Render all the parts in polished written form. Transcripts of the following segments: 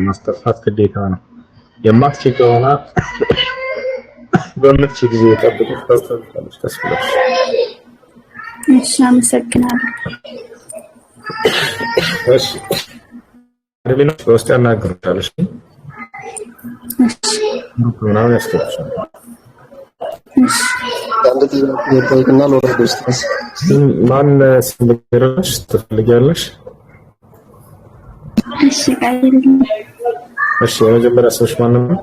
ማስተፋት ግዴታ ነው። የማትችል ከሆነ በምትችል ጊዜ ጠብቀሽ ታውቃለሽ ተስፋለሽ። እሺ አመሰግናለሁ። እሺ አድሚኖች በውስጥ ያናግሩታል። እሺ ምናምን ያስተካክላል። አንድ ጥያቄና ለወረድ ኡስታዝ ማን ስምግረሽ ትፈልጊያለሽ? እሺ ቀይል። እሺ የመጀመሪያ ሰዎች ማን ነው?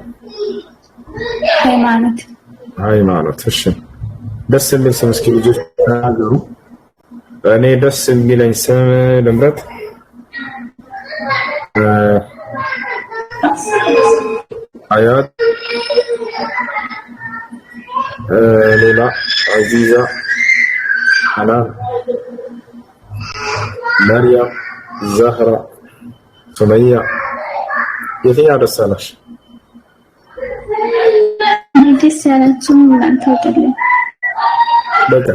ሃይማኖት። እሺ ደስ የሚል ስም እስኪ ልጆች ተናገሩ። እኔ ደስ የሚለኝ ስም ልምረጥ። አያት ሌላ አዚዛ አና መርያም ዛህራ ሱመያ የትኛው ደስ አለሽ? ደስ ያላችሁ እናንተ ወጣለኝ። በቃ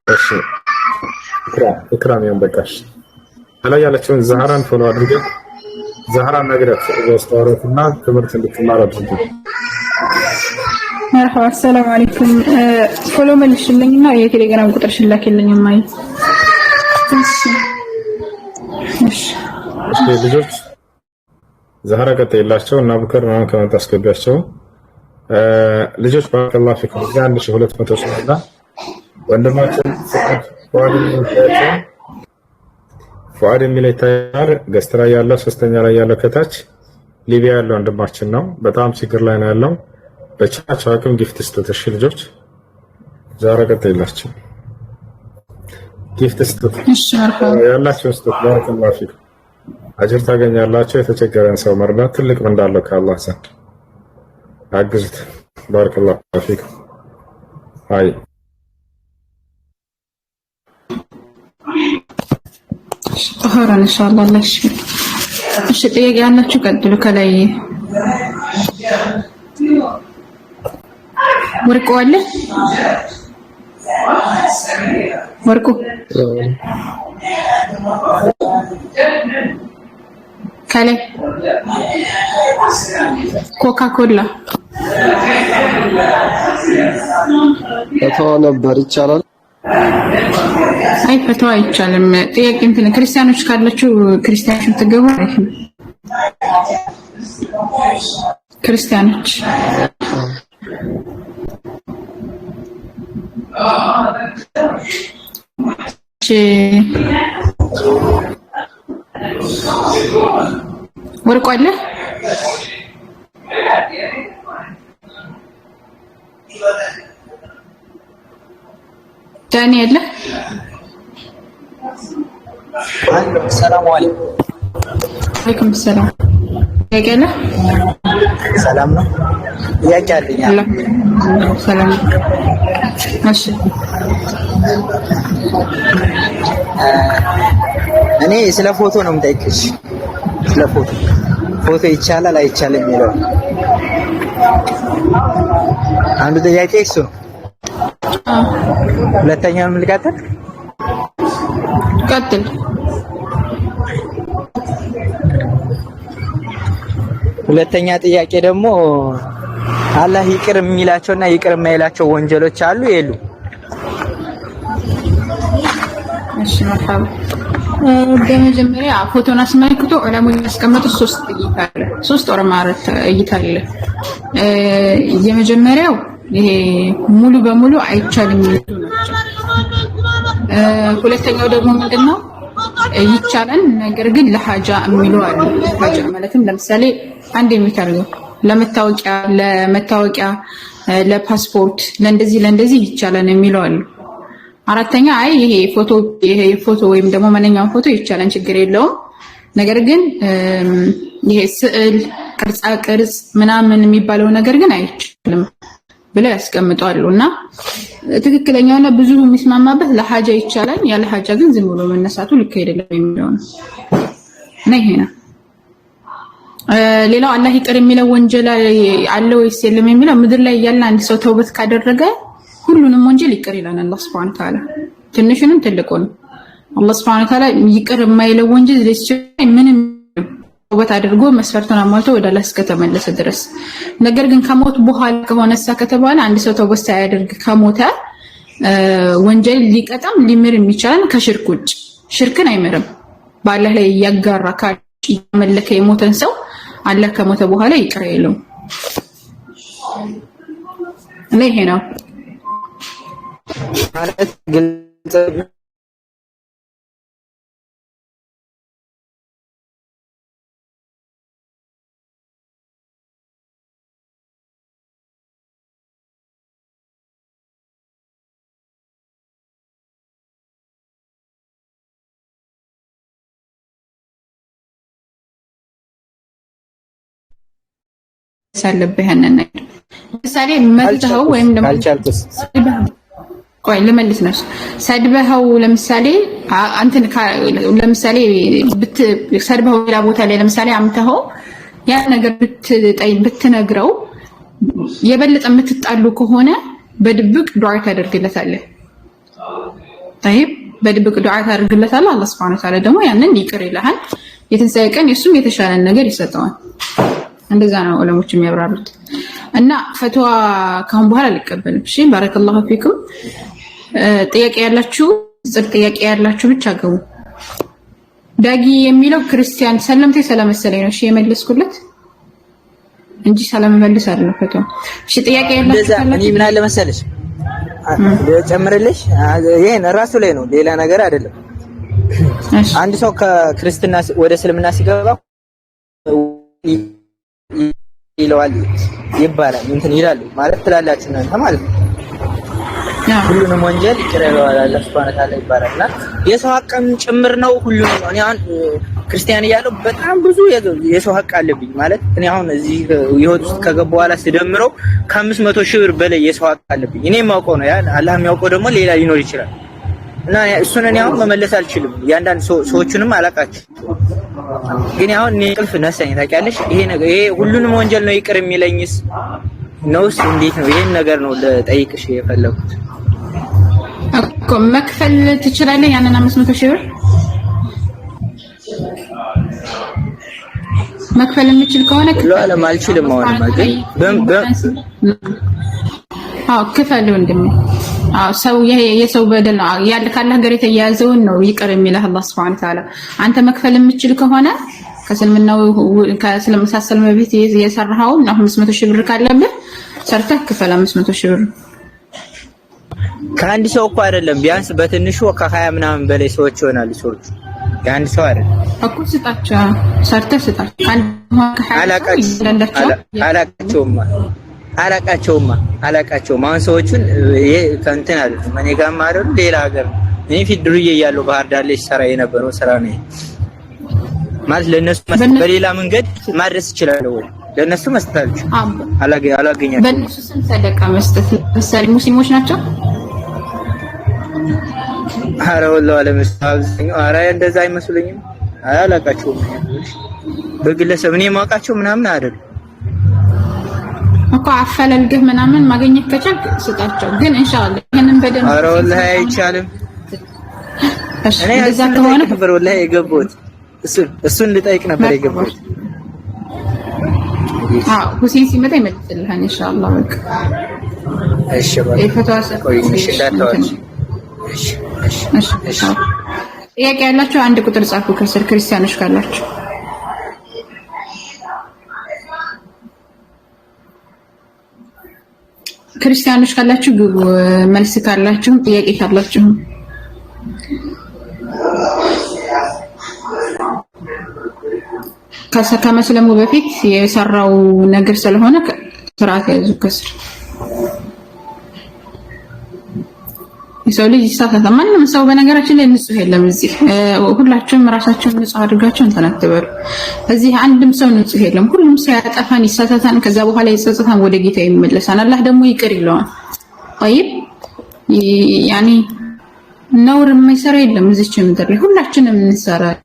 እሺ ኢክራም በቃሽ። ላይ ያለችውን ዛህራን ፎሎ አድርገን ዛህራን ነግረት ወስተዋረትና ትምህርት እንድትማር አድርጉ። مرحبا السلام عليكم فولو መልሽልኝና የቴሌግራም ቁጥርሽን ላኪልኝ ማይ እሺ ልጆች ዛህራ ቀጥይላቸው እና ቡከር ማን ከመጣ አስገቢያቸው። ልጆች ባረከላሁ ፊኩም 1200 ሰውና ወንድማችን ፉአድ የሚል ይታያል። ገስትራ ያለው ሶስተኛ ላይ ያለው ከታች ሊቢያ ያለው ወንድማችን ነው። በጣም ችግር ላይ ነው ያለው። በቻቻ አቅም ጊፍት ስጡት። እሺ ልጆች ዛሬ ቀጥይላችሁ ጊፍት ስጡት። እሺ መርሐባ ያላችሁ ስጡት። ባረከላሁ ፊኩም አጅር ታገኛላችሁ። የተቸገረን ሰው መርዳት ትልቅ ምን እንዳለው ከአላህ ዘንድ አግዙት። ባረከላሁ ፊኩም። አይ طهرا ان شاء الله ليش እሺ ጥያቄ ያላችሁ ቀጥሉ። ከላይ ወርቁ አለ ወርቁ ከላይ ኮካ ኮላ ፈተዋ ነበር ይቻላል? አይ ፈተዋ አይቻልም። ጥያቄ እንትን ክርስቲያኖች ካላችሁ ክርስቲያኖች ትገቡ አይደል? ክርስቲያኖች ወርቁ አለ ዳኒ አለ። ሰላም አለይኩም። ወአለይኩም ሰላም። ያቀለ ሰላም ነው። ያቀለኛ ሰላም። እሺ እኔ ስለ ፎቶ ነው የምጠይቅሽ። ስለ ፎቶ ይቻላል አይቻልም የሚለው አንዱ ጥያቄ እሱ ነው። ሁለተኛው ምን ልቀጥል? ቀጥል። ሁለተኛ ጥያቄ ደግሞ አላህ ይቅር የሚላቸውና ይቅር የማይላቸው ወንጀሎች አሉ የሉ? እሺ መርሐባ። በመጀመሪያ ፎቶን አስመልክቶ ዑለሞች ያስቀመጡት ሶስት ኦር አራት እይታ አለ። የመጀመሪያው ይሄ ሙሉ በሙሉ አይቻልም የሚሉ ናቸው። ሁለተኛው ደግሞ ምንድነው ይቻላል ነገር ግን ለሐጃ የሚሉ አሉ። ሐጃ ማለትም ለምሳሌ አንድ የሚታየው ለመታወቂያ ለፓስፖርት ለእንደዚህ ይቻላል የሚሉ አሉ። አራተኛ አይ ይሄ ፎቶ ወይም ደግሞ ማንኛውም ፎቶ ይቻላል ችግር የለውም ነገር ግን ይሄ ስዕል ቅርጻ ቅርጽ ምናምን የሚባለው ነገር ግን አይቻልም ብለው ያስቀምጣሉና ትክክለኛውና ብዙ የሚስማማበት ለሐጃ ይቻላል ያለ ሐጃ ግን ዝም ብሎ መነሳቱ ልክ አይደለም የሚለው ነው። ይሄ ነው። ሌላው አላህ ይቅር የሚለው ወንጀል አለ ወይስ የለም የሚለው ምድር ላይ ያለ አንድ ሰው ተውበት ካደረገ ሁሉንም ወንጀል ይቅር ይላል አላህ Subhanahu Wa Ta'ala ትንሹንም ትልቁንም። አላህ Subhanahu Wa Ta'ala ይቅር የማይለው ወንጀል ምንም ተውበት አድርጎ መስፈርቱን አሟልቶ ወደ አላህ እስከተመለሰ ድረስ። ነገር ግን ከሞት በኋላ ከሆነሳ ከተባለ አንድ ሰው ተውበት ሳያደርግ ከሞተ ወንጀል ሊቀጣም ሊምርም ይችላል ከሽርክ ውጭ። ሽርክን አይምርም። በአላህ ላይ ያጋራ ካል ያመለከ የሞተን ሰው አላህ ከሞተ በኋላ ይቅር አይለውም። ይሄ ነው ማለት ግልጽ ሳለብህ ያንን ነገር ለምሳሌ መልተው ወይም ደግሞ ካልቻልኩስ ቆይ ልመልስ ነው ሰድበኸው ለምሳሌ አንተን ለምሳሌ ሰድበኸው ሌላ ቦታ ላይ ለምሳሌ አምተኸው ያ ነገር ብትነግረው የበለጠ የምትጣሉ ከሆነ በድብቅ ዱዓ ታደርግለታለህ። طيب በድብቅ ዱዓ ታደርግለታለህ። አላህ Subhanahu Wa Ta'ala ደግሞ ያንን ይቅር ይልሃል። የትንሣኤ ቀን የሱም የተሻለ ነገር ይሰጠዋል። እንደዛ ነው ዑለሞች የሚያብራሩት። እና ፈትዋ ካሁን በኋላ አልቀበልም። እሺ ባረከላሁ ፊኩም። ጥያቄ ያላችሁ ጥያቄ ያላችሁ ብቻ ገቡ። ዳጊ የሚለው ክርስቲያን ሰለምቴ ስለመሰለኝ ነው እሺ የመለስኩለት እንጂ ሰላም መልስ አይደለም ፈትዋ። እሺ ጥያቄ ያላችሁ እኔ ምን አለ መሰለሽ ጨምርልሽ ይሄን ራሱ ላይ ነው ሌላ ነገር አይደለም። አንድ ሰው ከክርስትና ወደ እስልምና ሲገባ ይለዋል ይባላል እንትን ይላሉ ማለት ትላላችሁ እናንተ ማለት ነው። ሁሉንም ወንጀል ይቅር ይለዋል አላህ Subhanahu Wa Ta'ala ይባላልና የሰው ሀቅም ጭምር ነው ሁሉንም ነው። እኔ አሁን ክርስቲያን እያለሁ በጣም ብዙ የሰው ሀቅ አለብኝ ማለት እኔ አሁን እዚህ ይሁት ውስጥ ከገባሁ በኋላ ስደምረው ከ500,000 ብር በላይ የሰው ሀቅ አለብኝ። እኔ የማውቀው ነው ያ አላህ የሚያውቀው ደግሞ ሌላ ሊኖር ይችላል። እና እሱን እኔ አሁን መመለስ አልችልም። ያንዳንድ ሰዎችንም አላቃቸው ግን አሁን እኔ ቅልፍ ነሳኝ ታውቂያለሽ። ይሄ ነገር ይሄ ሁሉንም ወንጀል ነው ይቅር የሚለኝስ ነውስ እንዴት ነው? ይሄን ነገር ነው ለጠይቅሽ የፈለኩት እኮ። መክፈል ትችላለህ ያንን 500,000 ብር መክፈል የምችል ከሆነ ለዓለም አልችልም ማለት ክፈል ወንድሜ። ሰው የሰው በደል ያለ ካላህ ጋር የተያያዘውን ነው ይቅር የሚልህ አላህ Subhanahu Wa Ta'ala። አንተ መክፈል የምችል ከሆነ ከስልምናው ከስለመሳሰል በፊት የሰራኸው 500,000 ብር ካለብህ ሰርተህ ክፈል 500,000 ብር። ከአንድ ሰው እኮ አይደለም ቢያንስ በትንሹ ከ20 ምናምን በላይ ሰዎች ይሆናሉ። ሰዎች የአንድ ሰው አይደለም እኮ ስጣቸው፣ ሰርተህ ስጣቸው። አላቃቸውም። አሁን ሰዎችን ይሄ ከእንትን አለ እኔ ጋርም አይደሉ ሌላ ሀገር እኔ ፊት ድሩዬ እያለሁ ባህር ዳር ላይ ሰራ የነበረው ስራ ነው ማለት ለነሱ በሌላ መንገድ ማድረስ ይችላል ወይ ለነሱ መስጠት አላገኛቸውም። በእነሱ ስም ሰደቃ መስጠት ለምሳሌ ሙስሊሞች ናቸው። ኧረ ወላሂ አለመስታወስኝ ኧረ እንደዛ አይመስሉኝም። አላቃቸውም በግለሰብ እኔ የማውቃቸው ምናምን አይደለም እኮ አፈላልገህ ምናምን ማግኘት ከቻልክ ስጣቸው። ግን ኢንሻአላህ ይሄንን በደንብ ኧረ ወላሂ አይቻልም። እኔ እዛ ከሆነ ነበር ወላሂ የገባሁት እሱን ልጠይቅ ነበር የገባሁት። ሁሴን ሲመጣ ይመልስልሃል ኢንሻአላህ። በቃ እሺ እሺ ጥያቄ ያላችሁ አንድ ቁጥር ጻፉ ከስር ክርስቲያኖች ካላችሁ። ክርስቲያኖች ካላችሁ ግቡ። መልስ ካላችሁ ጥያቄ ካላችሁ ከመስለሙ በፊት የሰራው ነገር ስለሆነ ስርዓት ያዙ ከስር። የሰው ልጅ ይሳሳታል። ማንንም ሰው በነገራችን ላይ ንጹህ የለም እዚህ። ሁላችሁም ራሳችሁን ንጹህ አድርጋችሁ እንትን አትበሉ። እዚህ አንድም ሰው ንጹህ የለም። ሁሉም ሰው ያጠፋን፣ ይሳሳታን፣ ከዛ በኋላ ይጸጸታን፣ ወደ ጌታ ይመለሳል። አላህ ደግሞ ይቅር ይለዋል። طيب ያኒ ነውር የማይሰራ የለም እዚች ምድር ላይ ሁላችንም እንሰራለን።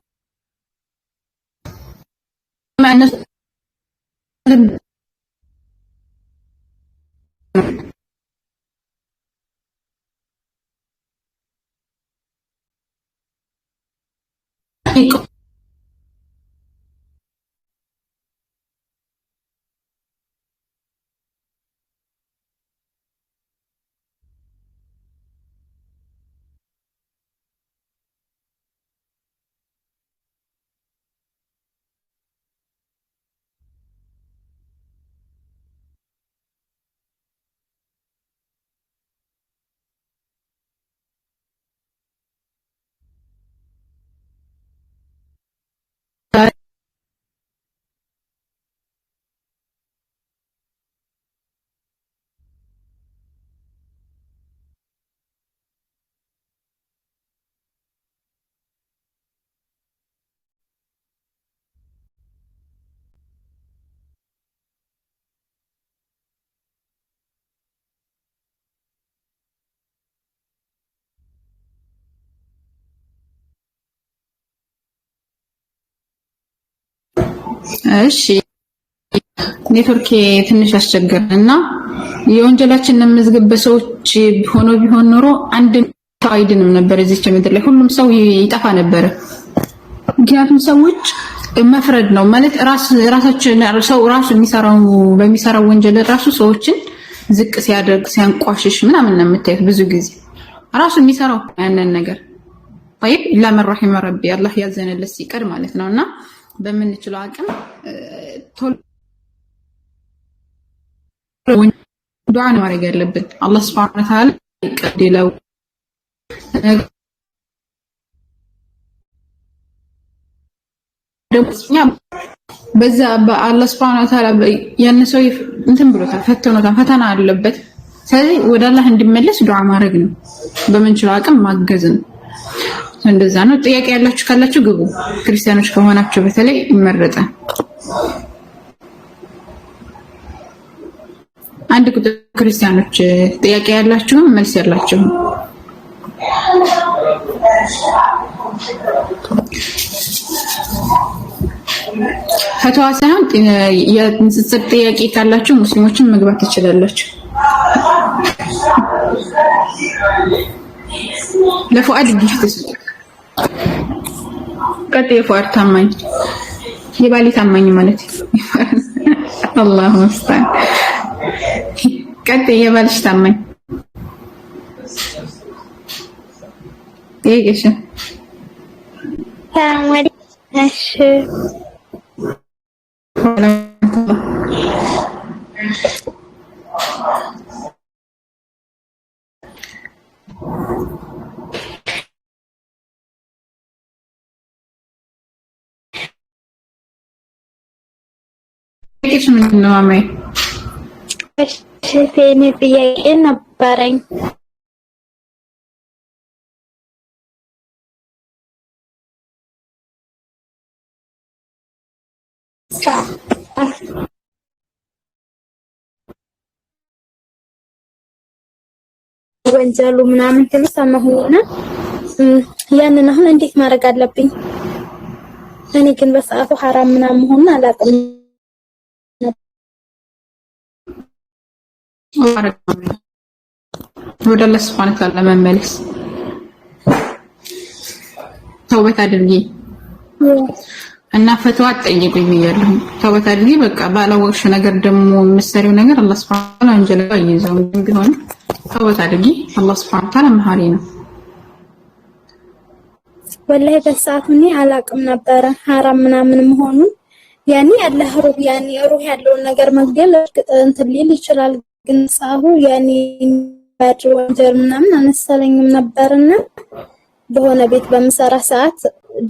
እሺ ኔትወርክ ትንሽ አስቸገረና የወንጀላችንን መዝገብ በሰዎች ቢሆን ኖሮ አንድ ሰው አይድንም ነበር እዚች ምድር ላይ ሁሉም ሰው ይጠፋ ነበር። ምክንያቱም ሰዎች መፍረድ ነው ማለት ራሳችን ሰው ራሱ በሚሰራው ወንጀል ራሱ ሰዎችን ዝቅ ሲያደርግ ሲያንቋሽሽ ምናምን ነው የምታዩት ብዙ ጊዜ ራሱ የሚሰራው ያንን ነገር طيب الا من رحم ربي الله ያዘነለት ሲቀር ማለት ነውና በምንችለው አቅም ቶሎ ዱዓ ነው ማድረግ ያለብን አላህ Subhanahu Wa Ta'ala ይቀድለው ደምኛ በዛ በአላህ Subhanahu Wa Ta'ala ያነሰው እንትን ብሎታል ፈተና አለበት ስለዚህ ወደ አላህ እንዲመለስ ዱዓ ማድረግ ነው በምንችለው አቅም ማገዝ ነው እንደዛ ነው ጥያቄ ያላችሁ ካላችሁ ግቡ ክርስቲያኖች ከሆናችሁ በተለይ ይመረጣል አንድ ቁጥር ክርስቲያኖች ጥያቄ ያላችሁ መልስ ያላችሁ ፈትዋ ሳይሆን የንጽጽር ጥያቄ ካላችሁ ሙስሊሞችን መግባት ትችላላችሁ ለፉአድ ጊፍት ቀጥ የፉአድ ታማኝ የባሊ ታማኝ ማለት አላሁ ሙስተዓን ቀጥ የባልሽ ታማኝ ይሄሽ ታማኝ እሺ እሺ ምን ነው ማማዬ እሺ የኔ ጥያቄ ነበረኝ ወንጀሉ ምናምን ተሰማሁና ያንን አሁን እንዴት ማድረግ አለብኝ እኔ ግን በሰዓቱ حرام ምናምን ሆነ አላውቅም ወደ አላህ Subhanahu Wa Ta'ala መመለስ ተውበት አድርጊ እና ፈትዋ ጠይቁኝ ብያለሁ ተውበት አድርጊ በቃ ባላወቅሽ ነገር ደግሞ የምትሰሪው ነገር አላህ Subhanahu Wa Ta'ala ወንጀል አይይዘው ቢሆን ተውበት አድርጊ አላህ Subhanahu Wa Ta'ala መሐሪ ነው ወላሂ በሰዓቱ እኔ አላውቅም ነበር حرام ምናምን መሆኑን ያኔ አላህ ሩህ ያለውን ነገር መግደል እንትን ሊል ይችላል ግን ሳሁ ያኔ ባድሩ ወንጀል ምናምን አነሰለኝም ነበርና በሆነ ቤት በመሰራ ሰዓት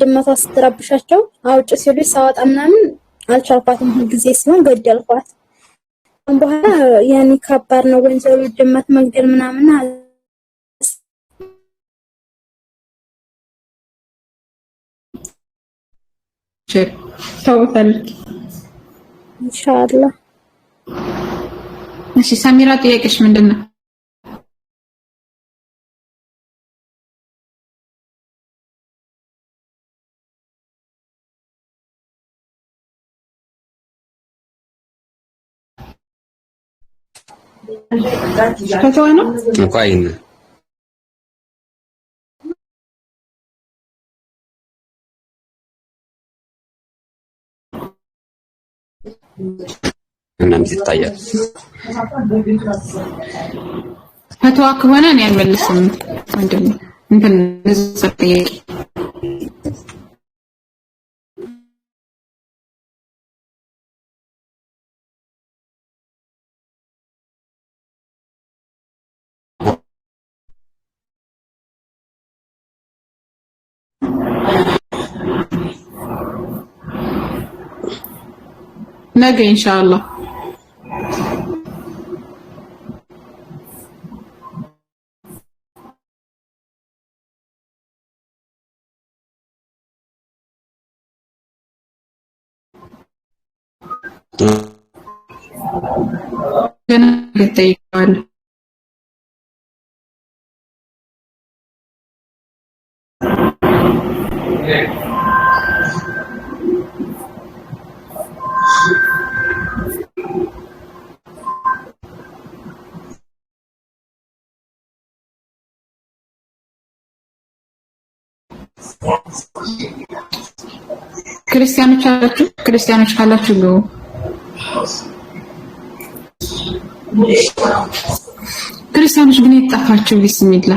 ድመቷ ስትረብሻቸው አውጭ ሲሉ ሳወጣ ምናምን አልቻልኳትም ጊዜ ሲሆን ገደልኳት በኋላ ያኔ ከባድ ነው ወንጀሉ ድመት መግደል ምናምን ተውበል ኢንሻአላህ እሺ ሰሚራ ጥያቄሽ ምንድነው ፈትዋ ነው እንኳን እናንተ ይታያል ፈትዋ ከሆነ እኔ አልመልስም ወንድም እንትን ዘጠኝ ነገ ኢንሻአላህ ገና ገጠይዋል ክርስቲያኖች ካላችሁ ግቡ። ክርስቲያኖች ግን የጠፋችሁ ቢስሚላ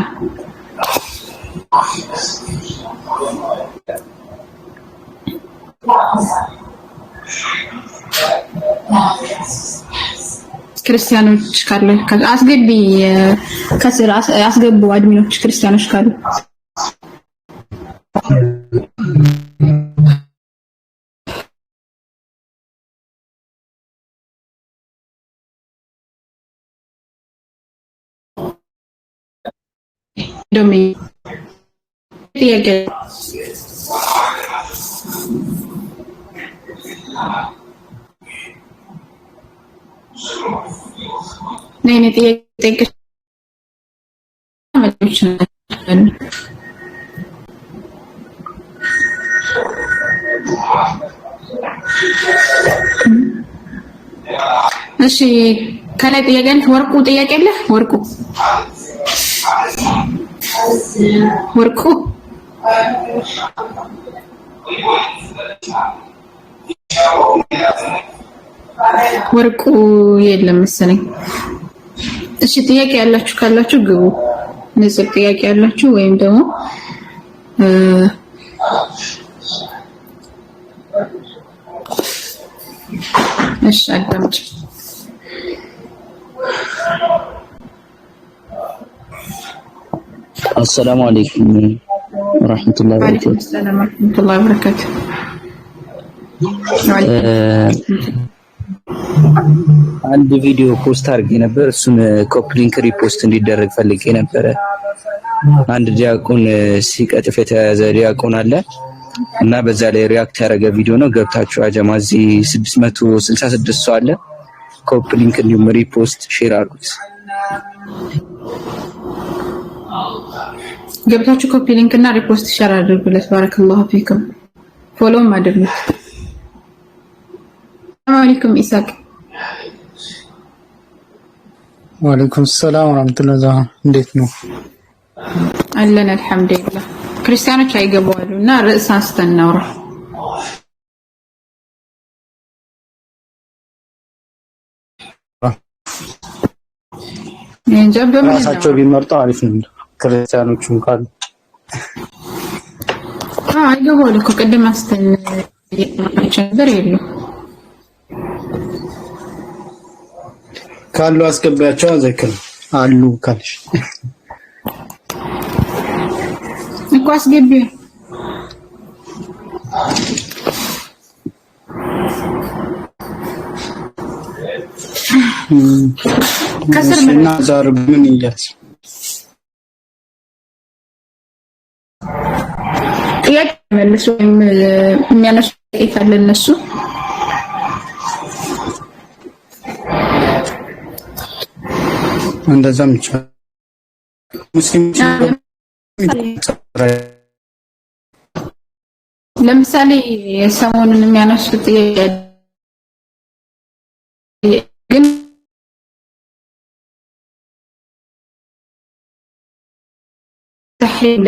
ክርስቲያኖች ካለ አስገቢ፣ ከስር አስገቡ አድሚኖች ክርስቲያኖች ካሉ ዶሚ ጥያቄ ነኝ ጥያቄ ማለች ነው። እሺ ከላይ ጥያቄ አለ። ወርቁ ጥያቄ አለ። ወርቁ የለም መሰለኝ። እሺ ጥያቄ ያላችሁ ካላችሁ ግቡ። ንጽብ ጥያቄ ያላችሁ ወይም ደግሞ እሺ አዳምጪ። السلام عليكم ورحمة الله وبركاته. السلام ورحمة الله وبركاته. አንድ ቪዲዮ ፖስት አድርጌ ነበር። እሱን ኮፒ ሊንክ ሪፖስት እንዲደረግ ፈልጌ ነበረ። አንድ ዲያቆን ሲቀጥፍ የተያዘ ዲያቆን አለ እና በዛ ላይ ሪያክት ያደረገ ቪዲዮ ነው። ገብታችሁ አጀማ እዚህ 666 ሰው አለ። ኮፒ ሊንክ እንዲሁም ሪፖስት ሼር አድርጉት። ገብታችሁ ኮፒ ሊንክ እና ሪፖስት ሼር አድርጉለት። ባረከላሁ ፊኩም። ፎሎውም አድርጉት። ሰላም አለይኩም ኢሳቅ። ወአለይኩም ሰላም ወራህመቱላህ። እንዴት ነው? አለን አልሐምዱሊላህ። ክርስቲያኖች አይገባዋሉ እና ርዕስ አንስተን እናውራ። ራሳቸው ቢመርጡ አሪፍ ነው። ክርስቲያኖቹም ካሉ አይገባዋሉ እኮ ቅድም አንስተን ነበር የሉ ካሉ አስገባያቸው። አዘክር አሉ ካልሽ እኮ አስገቢ። ከስር እና ዛሬ ምን ይያዝ ጥያቄ መልሱ ወይም የሚያነሱ ጥያቄ ካለ እነሱ እንደዛም ይችላል። ሙስሊም ለምሳሌ ሰሞኑን የሚያነሱት ጥያቄ ግን ተህሊል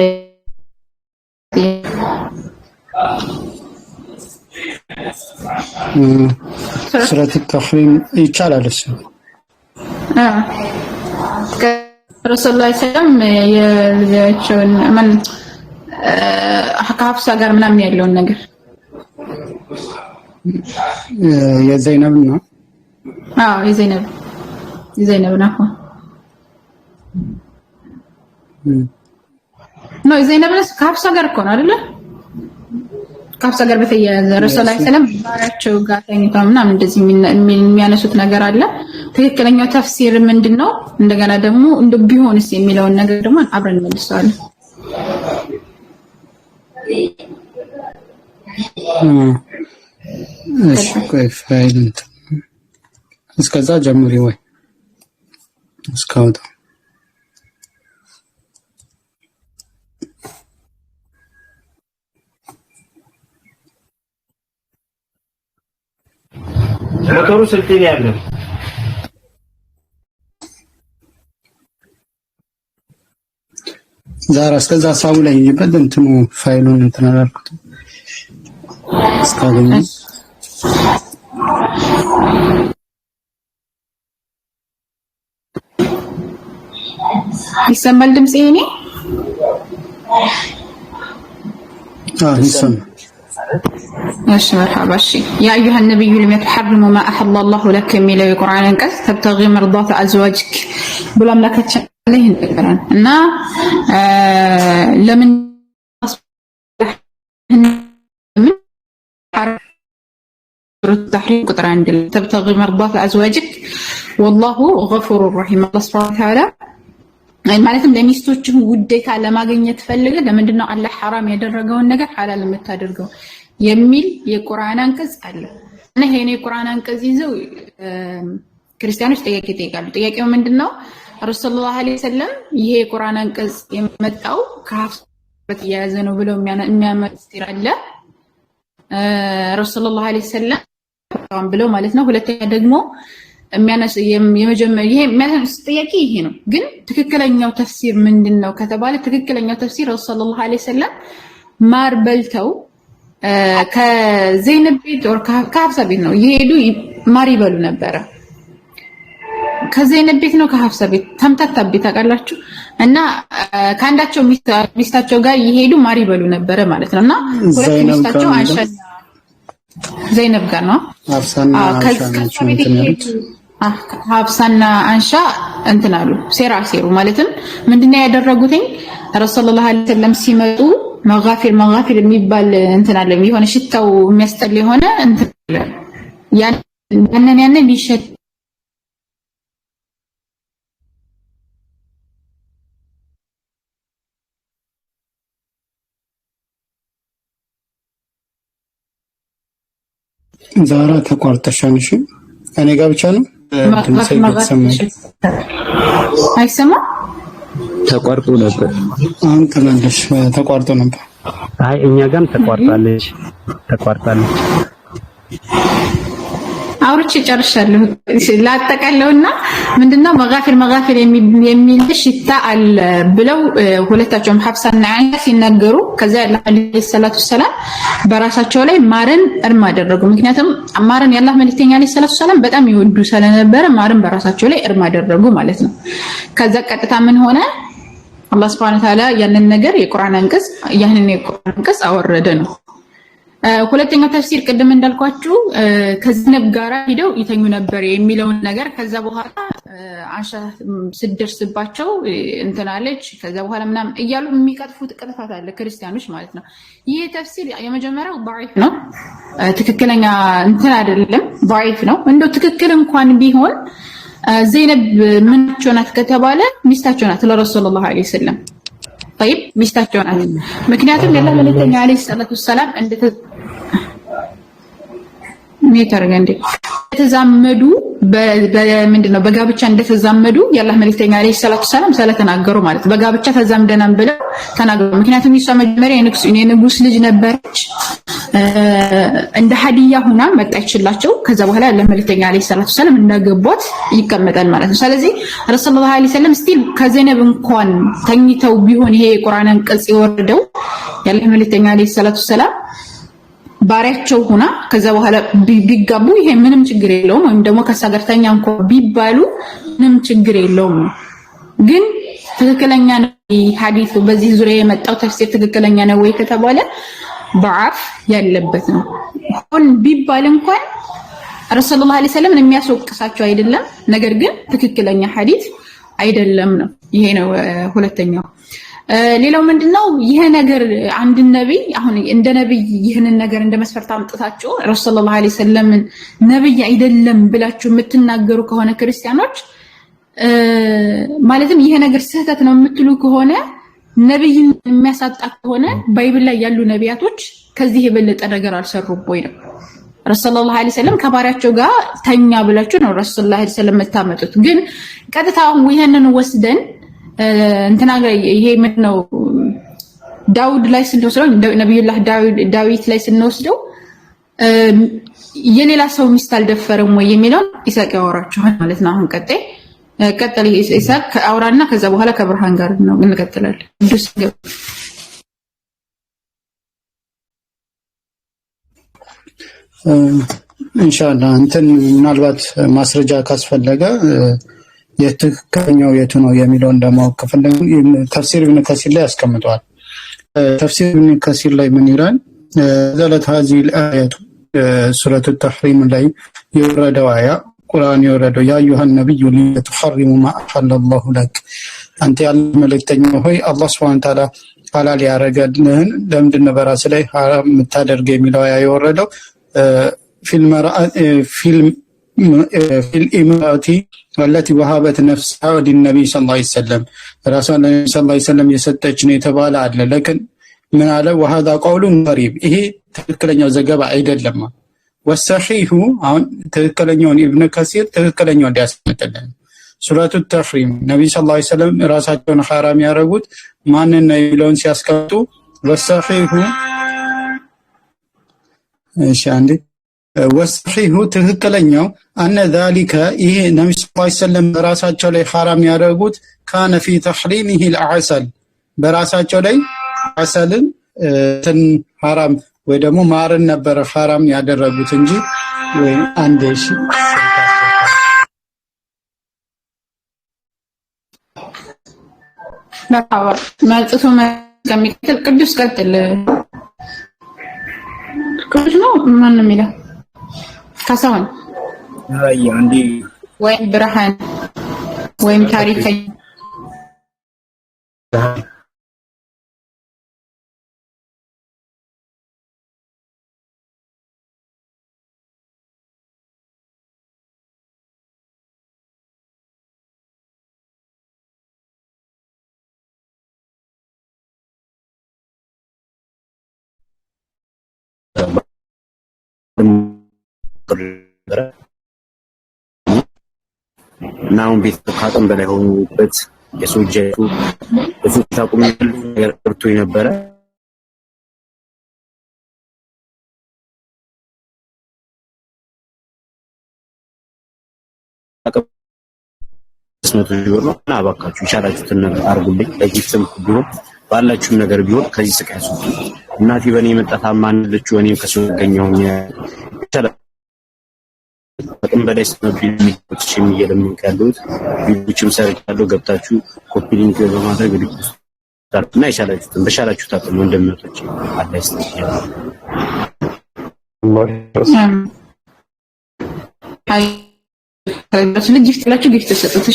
ሱረት ተህሪም ይቻላል። እሱ ረሱላህ ሰለም የልጃቸውን ማን ከሀፍሳ ጋር ምናምን ያለውን ነገር የዘይነብ ነው። አዎ የዘይነብ ነው ነው የዘይነብ ከሀፍሳ ጋር እኮ ነው አይደለ? ከሀፍሳ ጋር በተያያዘ ረሱላህ ሰለም ባሪያቸው ጋር ተኝተው ምናምን እንደዚህ የሚያነሱት ነገር አለ። ትክክለኛው ተፍሲር ምንድነው? እንደገና ደግሞ እንደ ቢሆንስ የሚለውን ነገር ደግሞ አብረን እንመልሰዋለን። እሺ ቆይ ፋይል እስከዛ ጀምሪ ወይ እስካውታ ሞተሩ ስልጤ ላይ ያለ ዛሬ እስከዛ ሀሳቡ ላይ ይበል እንትኑ ፋይሉን እንትን አላልኩት እስካሁን ይሰማል ድምጼ እኔ ይሰማል እሺ مرحبا እሺ يا ايها النبي لما تحرم ما احل الله لك የሚለው የቁርአን አንቀጽ تبتغي مرضات ازواجك ብሎ አምላካችን ላይ ይነገራል እና ለምን التحريم قطر عند تبتغي مرضات ازواجك والله غفور رحيم الله سبحانه وتعالى ማለትም ለሚስቶች ውዴታ ለማግኘት ፈልገ ለምንድነው አላህ حرام ያደረገውን ነገር ሐላል የምታደርገው የሚል የቁርአን አንቀጽ አለ እና ይሄን የቁርአን አንቀጽ ይዘው ክርስቲያኖች ጥያቄ ይጠይቃሉ ጥያቄው ምንድነው ረሱላህ ሰለላሁ ዐለይሂ ወሰለም ይሄ የቁርአን አንቀጽ የመጣው ከሀፍበት ያዘ ነው ብለው የሚያመጣው አለ ረሱላህ ሰለላሁ ዐለይሂ ወሰለም ብለው ማለት ነው ሁለተኛ ደግሞ የመጀመሪያ ይሄ ማለት ጥያቄ ይሄ ነው ግን ትክክለኛው ተፍሲር ምንድነው ከተባለ ትክክለኛው ተፍሲር ረሱላህ ሰለላሁ ዐለይሂ ወሰለም ማር በልተው ከዘይነብ ቤት ወር ከሀፍሳ ቤት ነው ይሄዱ ማር ይበሉ ነበር ከዘይነብ ቤት ነው ከሀፍሳ ቤት ተምታታቤት ታውቃላችሁ እና ካንዳቸው ሚስታቸው ጋር ይሄዱ ማር ይበሉ ነበር ማለት ነውና ሁለት ሚስታቸው አንሻ ዘይነብ ጋር ነው ሀፍሳና አንሻ እንትናሉ ሴራሴሩ ማለትም ምንድነው ያደረጉትኝ ረሱላህ ሰለላሁ ዐለይሂ ወሰለም ሲመጡ መጋፊር የሚባል እንትን አለ የሆነ ሽታው የሚያስጠል የሆነ እንትን ያንን ሊሸት ዛራ ተቋርጠሻንሽ እኔ ጋር ብቻ ነው አይሰማ ተቋርጦ ነበር አሁን ተመለሽ ተቋርጦ ነበር አይ እኛ ጋርም ተቋርጣለች አውርቼ ጨርሻለሁ ላጠቃለውና ምንድነው መጋፊር የሚል ሽታ አለ ብለው ሁለታቸውም ሐፍሳና አንሻ ሲናገሩ ከዛ ያላህ አለይሂ ሰላቱ ሰላም በራሳቸው ላይ ማርን እርም አደረጉ ምክንያቱም ማርን ያላህ መልእክተኛ አለይሂ ሰላቱ ሰላም በጣም ይወዱ ስለነበረ ማርን በራሳቸው ላይ እርም አደረጉ ማለት ነው ከዛ ቀጥታ ምን ሆነ አላህ Subhanahu Wa Ta'ala ያንን ነገር የቁርአን አንቀጽ አወረደ ነው ሁለተኛው ተፍሲር ቀደም እንዳልኳችሁ ከዝነብ ጋራ ሄደው ይተኙ ነበር የሚለውን ነገር ከዛ በኋላ አንሻ ስደርስባቸው እንትናለች ከዛ በኋላ ምናም እያሉ የሚቀጥፉት ቅጥፋት አለ ክርስቲያኖች ማለት ነው ይሄ ተፍሲር የመጀመሪያው ضعيف ነው ትክክለኛ እንትን አይደለም ضعيف ነው እንደው ትክክል እንኳን ቢሆን ዘይነብ ምንቸው ናት ከተባለ ሚስታቸው ናት ለረሱላህ ሰለላሁ ዐለይሂ ወሰለም طيب ሚስታቸው ናት ምክንያቱም ያለ መልእክተኛ አለይሂ ሰላቱ ሰላም ተዛመዱ በምንድነው በጋብቻ እንደተዛመዱ ያላህ መልእክተኛ አለይሂ ሰላቱ ሰላም ስለተናገሩ ማለት በጋብቻ ተዛምደናል ብለው ተናገሩ ምክንያቱም እሷ መጀመሪያ የንጉስ ልጅ ነበረች እንደ ሀዲያ ሆና መጣችላቸው ከዛ በኋላ ያላህ መልእክተኛ አለይሂ ሰላቱ ሰላም እንዳገቧት ይቀመጣል ማለት ነው ስለዚህ ረሱላህ ዐለይሂ ሰላም ስቲል ከዘይነብ እንኳን ተኝተው ቢሆን ይሄ የቁርአን አንቀጽ የወረደው ያላህ መልእክተኛ አለይሂ ሰላቱ ሰላም ባሪያቸው ሆና ከዛ በኋላ ቢጋቡ ይሄ ምንም ችግር የለውም ወይም ደግሞ ከሳገርተኛ እንኳን ቢባሉ ምንም ችግር የለውም ግን ትክክለኛ ነው ሐዲሱ በዚህ ዙሪያ የመጣው ተፍሲር ትክክለኛ ነው ወይ ከተባለ ضعف ያለበት ነው ሁን ቢባል እንኳን ረሱላህ ዐለይሂ ሰላም የሚያስወቅሳቸው አይደለም ነገር ግን ትክክለኛ ሐዲስ አይደለም ነው ይሄ ነው ሁለተኛው ሌላው ምንድነው ይሄ ነገር አንድ ነብይ አሁን እንደ ነብይ ይሄንን ነገር እንደ መስፈርት አምጥታችሁ ረሱላህ ዐለይሂ ሰላም ነብይ አይደለም ብላችሁ የምትናገሩ ከሆነ ክርስቲያኖች ማለትም ይሄ ነገር ስህተት ነው የምትሉ ከሆነ ነብይን የሚያሳጣ ከሆነ ባይብል ላይ ያሉ ነቢያቶች ከዚህ የበለጠ ነገር አልሰሩም ወይ ነው ረሱላህ ዐለይሂ ሰላም ከባሪያቸው ጋር ተኛ ብላችሁ ነው ረሱላህ ዐለይሂ ሰላም መታመጡት ግን ቀጥታው ይሄንን ወስደን እንትና ይሄ ምን ነው ዳውድ ላይ ስንወስደው ነብዩላህ ዳዊት ላይ ስንወስደው የሌላ ሰው ሚስት አልደፈረም ወይ የሚለው ይሳቅ ያወራችኋል ማለት ነው አሁን ቀጣይ ቀጥል ኢሳቅ አውራና ከዛ በኋላ ከብርሃን ጋር ነው እንቀጥላለን። ቅዱስ ኢንሻአላህ እንትን ምናልባት ማስረጃ ካስፈለገ የትክክለኛው የቱ ነው የሚለውን ለማወቅ ከፈለጉ ተፍሲር ኢብኑ ከሲር ላይ ያስቀምጠዋል። ተፍሲር ኢብኑ ከሲር ላይ ምን ይላል? ዘለት هذه الآية ሱረቱ ተሕሪም ላይ የወረደው አያ ቁርአን የወረደው ያ አዩሃ ነብዩ ሊተሐሪሙ ማ አሐለ አላሁ ለክ አንተ ያለ መልእክተኛ ሆይ አላህ ሱብሓነሁ ወተዓላ ሐላል ያረጋልህን ለምንድን ነው በራስህ ላይ ሐራም የምታደርገው የሚለው አያ የወረደው في الإمارة التي وهبت نفسها للنبي صلى الله عليه وسلم رسول الله صلى الله عليه وسلم يسطچ ነው የተባለ አለ لكن من አለ وهذا قول غريب ይሄ ትክክለኛው ዘገባ አይደለም والصحيح አሁን ትክክለኛውን ኢብኑ ከሲር ትክክለኛውን እንዲያስመጣለን ሱረቱ ተሕሪም ነብዩ ሰለላሁ ዐለይሂ ወሰለም ራሳቸውን ሐራም ያረጉት ማንን ነው የሚለውን ሲያስቀምጡ والصحيح እሺ አንዴ ወስሒሁ ትክክለኛው አነ ذلك ይሄ ነብዩ ሰለላሁ ዐለይሂ ወሰለም በራሳቸው ላይ ሐራም ያደረጉት ካነ ፊ ተሕሪሚሂ العسل በራሳቸው ላይ አሰልን ሐራም ወይ ደግሞ ማርን ነበር ሐራም ያደረጉት እንጂ ወይ አንዴ እሺ ማጥቶ ከሚቀጥል ቅዱስ ቀጥል ቅዱስ ነው ማን ነው የሚለው ካሳሁን አይ አንዴ ወይም ብርሃን ወይም ታሪከኛ ናው ቤት ካጠም በላይ ሆኖበት የሶጀቱ በፍታ ቁም ነገር ተርቶ የነበረ ስመቱ ቢሆን እና አባካችሁ ይቻላችሁትን ነገር አርጉልኝ ለጊፍትም ቢሆን ባላችሁም ነገር ቢሆን ከዚህ ስቃይሱ እናቴ በኔ መጣታማን ልጅ ወኔ ከሰው ያገኘው ይቻላል በጣም በላይ ስመብኝ የሚችም እየለምን ካሉት ቢችም ሰርቻለሁ ገብታችሁ ኮፒ ሊንክ በማድረግ ሪፖስት ታርና ይቻላችሁትን በሻላችሁ ታጥሙ እንደምትወጪ አዳይስ አይ ታዲያ ልጅ ይፍትላችሁ ጊፍት ተሰጡት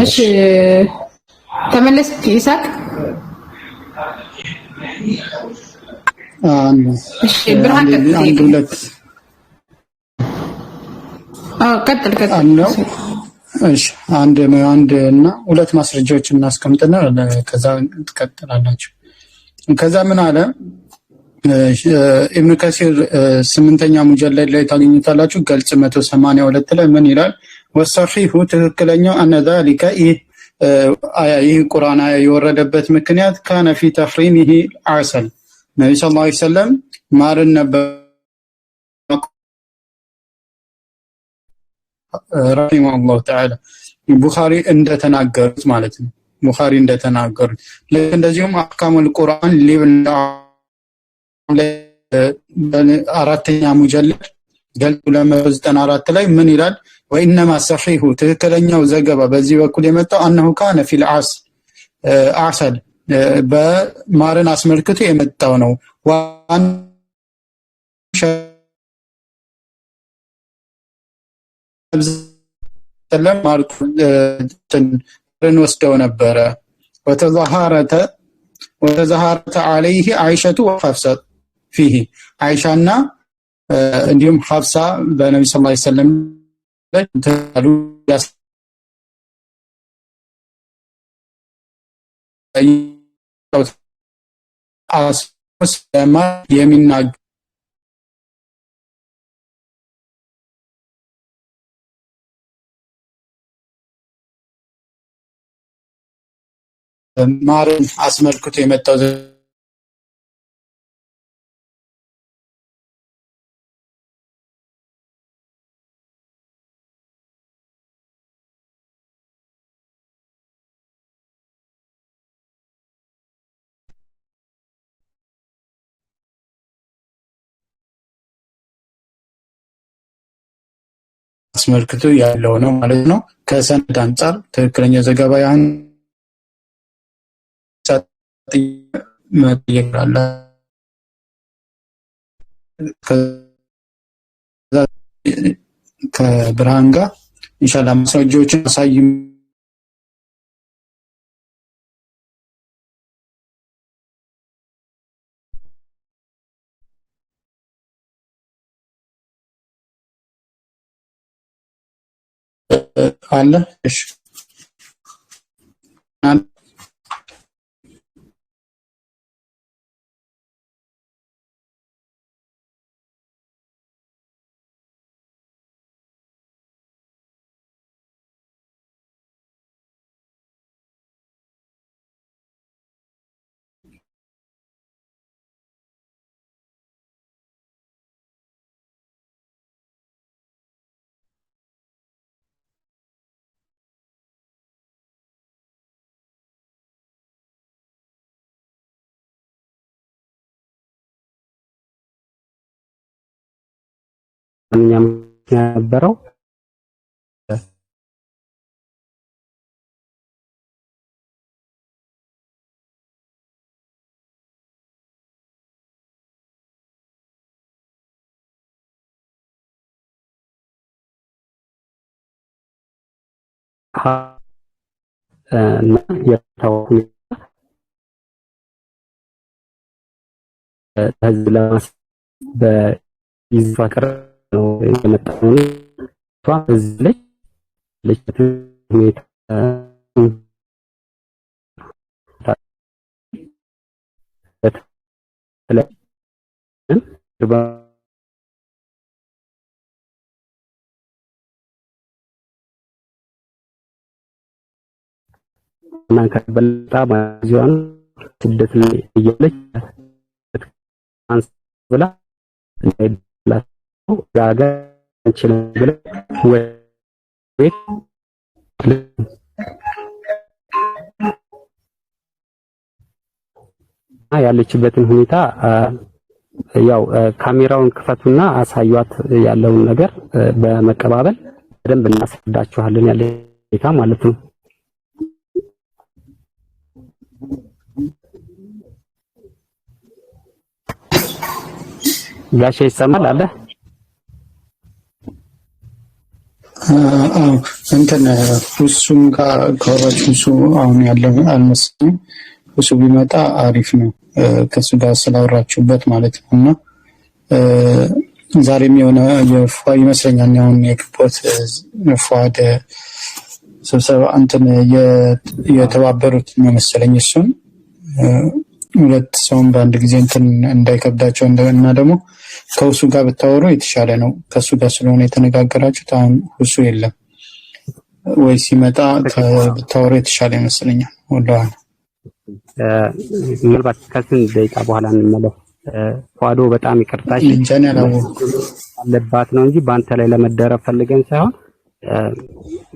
እሺ ተመለስ ኢሳቅ እሺ ብርሃን አንድ ሁለት ቀጥል እሺ አንድ እና ሁለት ማስረጃዎችን እናስቀምጥና ከዛ ትቀጥላላችሁ ከዛ ምን አለ ኢብኑ ከሲር 8ኛ ሙጀለድ ላይ ታገኙታላችሁ ገልጽ 182 ላይ ምን ይላል ወሰሒሁ ትክክለኛው አነ ذلك ይህ ቁርአን የወረደበት ምክንያት ካነ ፊ ተሕሪሚሂ አሰል ነብዩ ሰለላሁ ዐለይሂ ወሰለም ማርን ነበር ረሂመሁላህ ተዓላ ቡኻሪ እንደተናገሩት ማለት ነው ቡኻሪ እንደተናገሩት እንደዚሁም አህካሙል ቁርአን ሊብን አራተኛ ሙጀለድ ገልጽ 294 ላይ ምን ይላል ወኢነማ ሰሒሁ ትክክለኛው ዘገባ በዚህ በኩል የመጣው አነሁ ካነ ፊል አሰል በማርን አስመልክቶ የመጣው ነው ዋን ሰለም ማርን ወስደው ነበረ ወተዛሃረተ عليه عائشة وحفصة فيه عائشة እንዲሁም ሐፍሳ በነብዩ ሰለላሁ ዐለይሂ ወሰለም ተሉ አስማ የሚናገ ማርን አስመልክቶ የመጣው አስመልክቶ ያለው ነው ማለት ነው። ከሰነድ አንጻር ትክክለኛ ዘገባ ያን መጠየቃለ ከብርሃን ጋር ኢንሻአላህ ማስረጃዎችን አሳይም አለ። እሺ እኛም ነበረው እና የታው ህዝብ ለማስ በይዝፋቀር ነው የመጣው እዚህ ላይ ለችት ሁኔታ እና ከበልጣ ማዚዋን ስደት ላይ እያለች አንስ ብላ እንዳይላው ጋጋ እንችላለን ብለ ወይት ያለችበትን ሁኔታ ያው ካሜራውን ክፈቱና አሳዩት ያለውን ነገር በመቀባበል በደንብ እናስረዳችኋለን ያለ ሁኔታ ማለት ነው። ጋሼ ይሰማል አለ እንትን እሱም ጋር ከወራችሁ አሁን ያለው አልመሰለኝም። እሱ ቢመጣ አሪፍ ነው ከሱ ጋር ስላወራችሁበት ማለት ነውና ዛሬም የሆነ የፏ ይመስለኛል አሁን የክፖት ፏደ ስብሰባ እንትን የተባበሩት ነው መሰለኝ እሱን ሁለት ሰውን በአንድ ጊዜ እንትን እንዳይከብዳቸው እና ደግሞ ከውሱ ጋር ብታወሩ የተሻለ ነው። ከሱ ጋር ስለሆነ የተነጋገራችሁት አሁን ሁሱ የለም ወይ ሲመጣ ብታወሩ የተሻለ ይመስለኛል። ወላሂ ምናልባት ከስንት ደቂቃ በኋላ እንመለስ። ፏዶ በጣም ይቅርታሽ አለባት ነው እንጂ በአንተ ላይ ለመደረብ ፈልገን ሳይሆን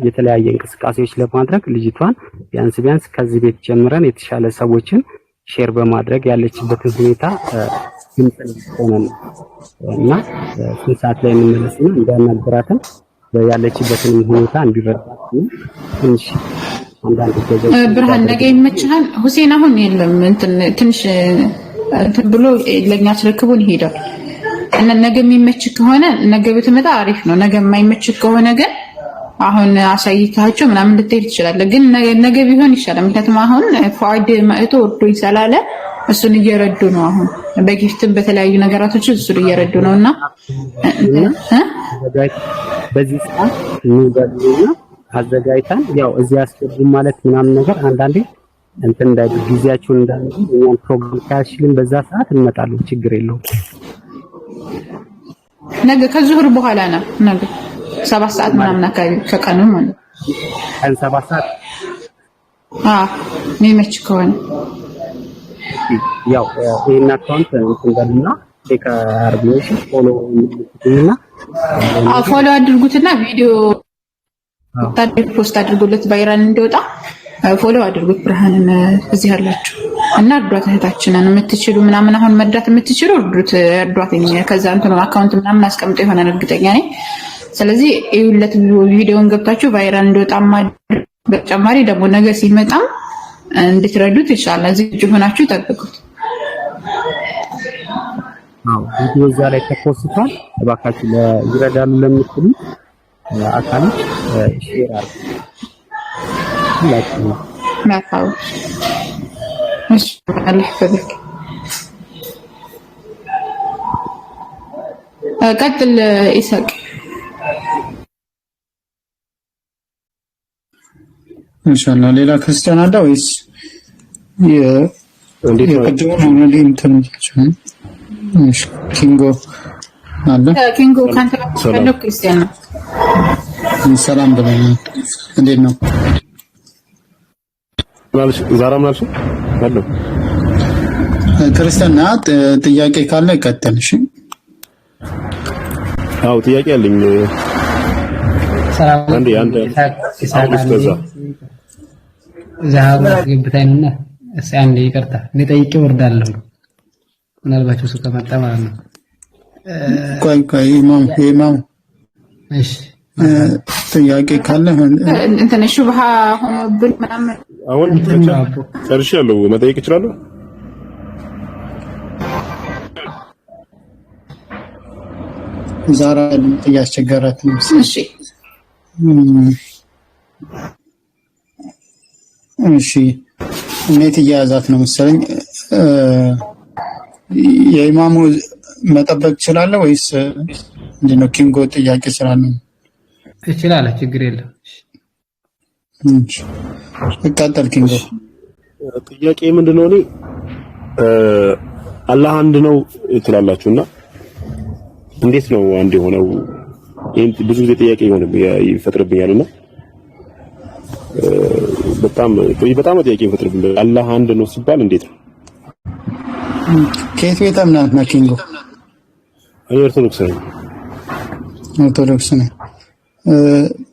የተለያየ እንቅስቃሴዎች ለማድረግ ልጅቷን ቢያንስ ከዚህ ቤት ጀምረን የተሻለ ሰዎችን ሼር በማድረግ ያለችበትን ሁኔታ ግልጽ ሆነን እና ስንት ሰዓት ላይ እንመለስና እንዳናገራተን ያለችበትን ሁኔታ እንዲረዳት ትንሽ አንዳንድ ብርሃን ነገ ይመችሃል። ሁሴን አሁን የለም ትንሽ እንትን ብሎ ለኛ አስረክቡን ይሄዳል እና ነገ የሚመች ከሆነ ነገ ብትመጣ አሪፍ ነው። ነገ የማይመች ከሆነ ግን አሁን አሳይታቸው ምናምን ልትሄድ ትችላለህ። ግን ነገ ቢሆን ይሻላል። ምክንያቱም አሁን ፏድ መጥቶ ወርዶ ይሰላለ እሱን እየረዱ ነው። አሁን በጊፍትም በተለያዩ ነገራቶች እሱን እየረዱ ነውና በዚህ ሰዓት እንገድልና አዘጋጅተን ያው እዚህ አስገቡ ማለት ምናምን ነገር አንዳንዴ እንትን እንዳይዱ ጊዜያችሁን እንዳንዱ እኛም ፕሮግራም ካሽልን በዛ ሰዓት እንመጣለን። ችግር የለውም። ነገ ከዙህር በኋላ ነው ነገ 7 ሰዓት ምናምን አካባቢ ከቀኑ ማለት ቀን 7 ሰዓት የሚመች ከሆነ ያው ይሄን አካውንት እንትን በልና ቼክ አርጉሽ ፎሎ አድርጉትና ቪዲዮ ፖስት አድርጉለት ቫይራል እንዲወጣ ፎሎ አድርጉት። ብርሃንን እዚህ ያላችሁ እና እርዷት እህታችንን የምትችሉ ምናምን አሁን መርዳት የምትችሉ እርዷት። ከዛ እንትን አካውንት ምናምን አስቀምጦ ይሆናል እርግጠኛ ነኝ። ስለዚህ ይሁለት ቪዲዮን ገብታችሁ ቫይራል እንዲወጣ ማድረግ በተጨማሪ ደግሞ ነገር ሲመጣ እንድትረዱት ይችላል። ዝግጁ ሆናችሁ ጠብቁት። ቪዲዮ እዛ ላይ ተፖስቷል። እባካችሁ ይረዳሉ ለምትሉ አካሎች ሼር አድርጉ። ማታው እሺ አላህ ይፈቅድ። ቀጥል ኢሳቅ። ኢንሻአላህ ሌላ ክርስቲያን አለ ወይስ የቅድሙ ነው? እንትን ኪንጎ አለ። ኪንጎ ካንተ ነው ክርስቲያን ነው። ሰላም በለኝ። እንዴት ነው? ዛራ ምናልሽ አለ ክርስቲያን ናት። ጥያቄ ካለ ቀጥል። እሺ አው ጥያቄ አለኝ። ሰላም አንዴ ዛሃሩ ገብታይና እሺ አንዴ ይቅርታ ልጠይቅ ወርዳለሁ። ምናልባት እሱ ከመጣ ማለት ነው። ቆይ ኢማም እሺ ጥያቄ ካለ እንትን ሹብሃ ሆኖብን ምናምን አሁን ጨርሻለሁ። መጠየቅ እችላለሁ? ዛራ እያስቸገራት ነው። እሺ እሺ ኔት እያያዛት ነው መሰለኝ። የኢማሙ መጠበቅ ይችላል ወይስ ምንድነው? ኪንጎ ጥያቄ ስላለ ይችላል፣ ችግር የለም። እቃጠል ኪንጎ ጥያቄ ምንድነው? እኔ አላህ አንድ ነው ትላላችሁና እንዴት ነው አንድ የሆነው? ይሄን ብዙ ጊዜ ጥያቄ ይፈጥርብኛልና በጣም ጥያቄ ይፈጥርብኛል። አላህ አንድ ነው ሲባል እንዴት ነው? ከየት ቤተ እምነት ነው ኪንጎ? እኔ ኦርቶዶክስ ነኝ። ኦርቶዶክስ ነኝ።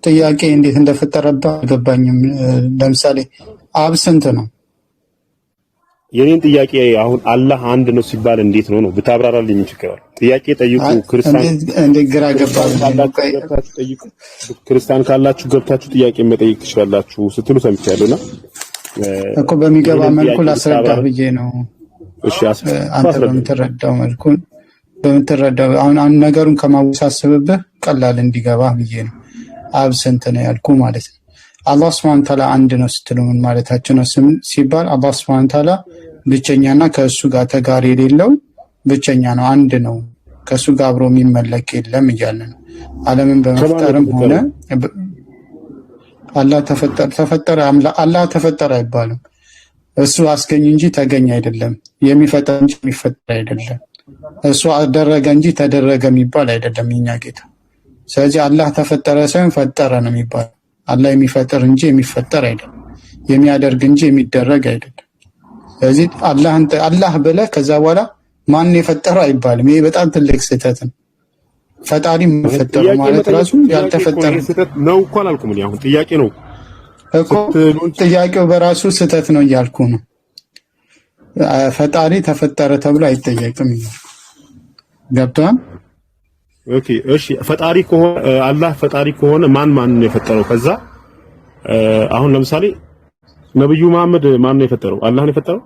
ጥያቄ እንዴት እንደፈጠረብህ አልገባኝም። ለምሳሌ አብ ስንት ነው? የኔን ጥያቄ አሁን አላህ አንድ ነው ሲባል እንዴት ነው ብታብራራልኝ ይችላል። ጥያቄ ጠይቁ። ክርስቲያን እንደ ግራ ገባኝ። ክርስቲያን ካላችሁ ገብታችሁ ጥያቄ መጠየቅ ትችላላችሁ ስትሉ ሰምቻለሁና እኮ በሚገባ መልኩ ላስረዳህ ብዬ ነው። እሺ አንተ በምትረዳው መልኩ በምትረዳው አሁን ነገሩን ከማወሳሰብብህ ቀላል እንዲገባ ብዬ ነው። አብ ስንት ነው ያልኩ ማለት ነው። አላህ Subhanahu Wa Ta'ala አንድ ነው ስትሉ ምን ማለታችሁ ነው? ሲባል አላህ Subhanahu Wa Ta'ala ብቸኛና ከእሱ ጋር ተጋሪ የሌለው ብቸኛ ነው፣ አንድ ነው፣ ከእሱ ጋር አብሮ የሚመለክ የለም እያለ ነው። ዓለምን በመፍጠርም ሆነ አላህ ተፈጠረ አይባልም። እሱ አስገኝ እንጂ ተገኝ አይደለም። የሚፈጠር እንጂ የሚፈጠር አይደለም። እሱ አደረገ እንጂ ተደረገ የሚባል አይደለም የኛ ጌታ። ስለዚህ አላህ ተፈጠረ ሳይሆን ፈጠረ ነው የሚባለው። አላህ የሚፈጠር እንጂ የሚፈጠር አይደለም። የሚያደርግ እንጂ የሚደረግ አይደለም። ስለዚህ አላህ ብለህ ከዛ በኋላ ማን የፈጠረው አይባልም። ይሄ በጣም ትልቅ ስህተት ነው። ፈጣሪ መፈጠሩ ማለት ራሱ ያልተፈጠረ ነው እኮ አላልኩም። እኔ አሁን ጥያቄ ነው እኮ ጥያቄው በራሱ ስህተት ነው እያልኩ ነው። ፈጣሪ ተፈጠረ ተብሎ አይጠየቅም እያልኩ ገብቶሃል? ኦኬ እሺ። ፈጣሪ ከሆነ አላህ ፈጣሪ ከሆነ ማን ነው የፈጠረው? ከዛ አሁን ለምሳሌ ነብዩ መሐመድ ማን ነው የፈጠረው? አላህ ነው የፈጠረው?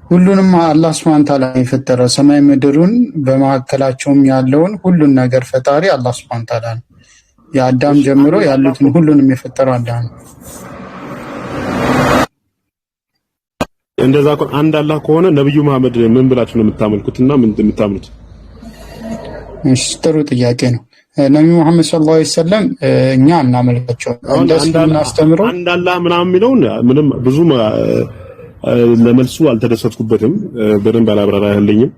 ሁሉንም አላህ Subhanahu Wa Ta'ala የፈጠረው ሰማይ ምድሩን በመካከላቸውም ያለውን ሁሉን ነገር ፈጣሪ አላህ Subhanahu Wa Ta'ala ነው። የአዳም ጀምሮ ያሉትን ሁሉንም የፈጠረው አላህ ነው። እንደዛ አንድ አላህ ከሆነ ነብዩ መሐመድ ምን ብላችሁ ነው የምታመልኩትና ምን የምታምኑት? እሺ ጥሩ ጥያቄ ነው። ነብዩ መሐመድ ሰለላሁ ዐለይሂ ወሰለም እኛ እናመልካቸው እንደስናስተምረው አንድ አላህ ምናምን የሚለውን ምንም ብዙ ለመልሱ አልተደሰትኩበትም። በደንብ አላብራራልኝም።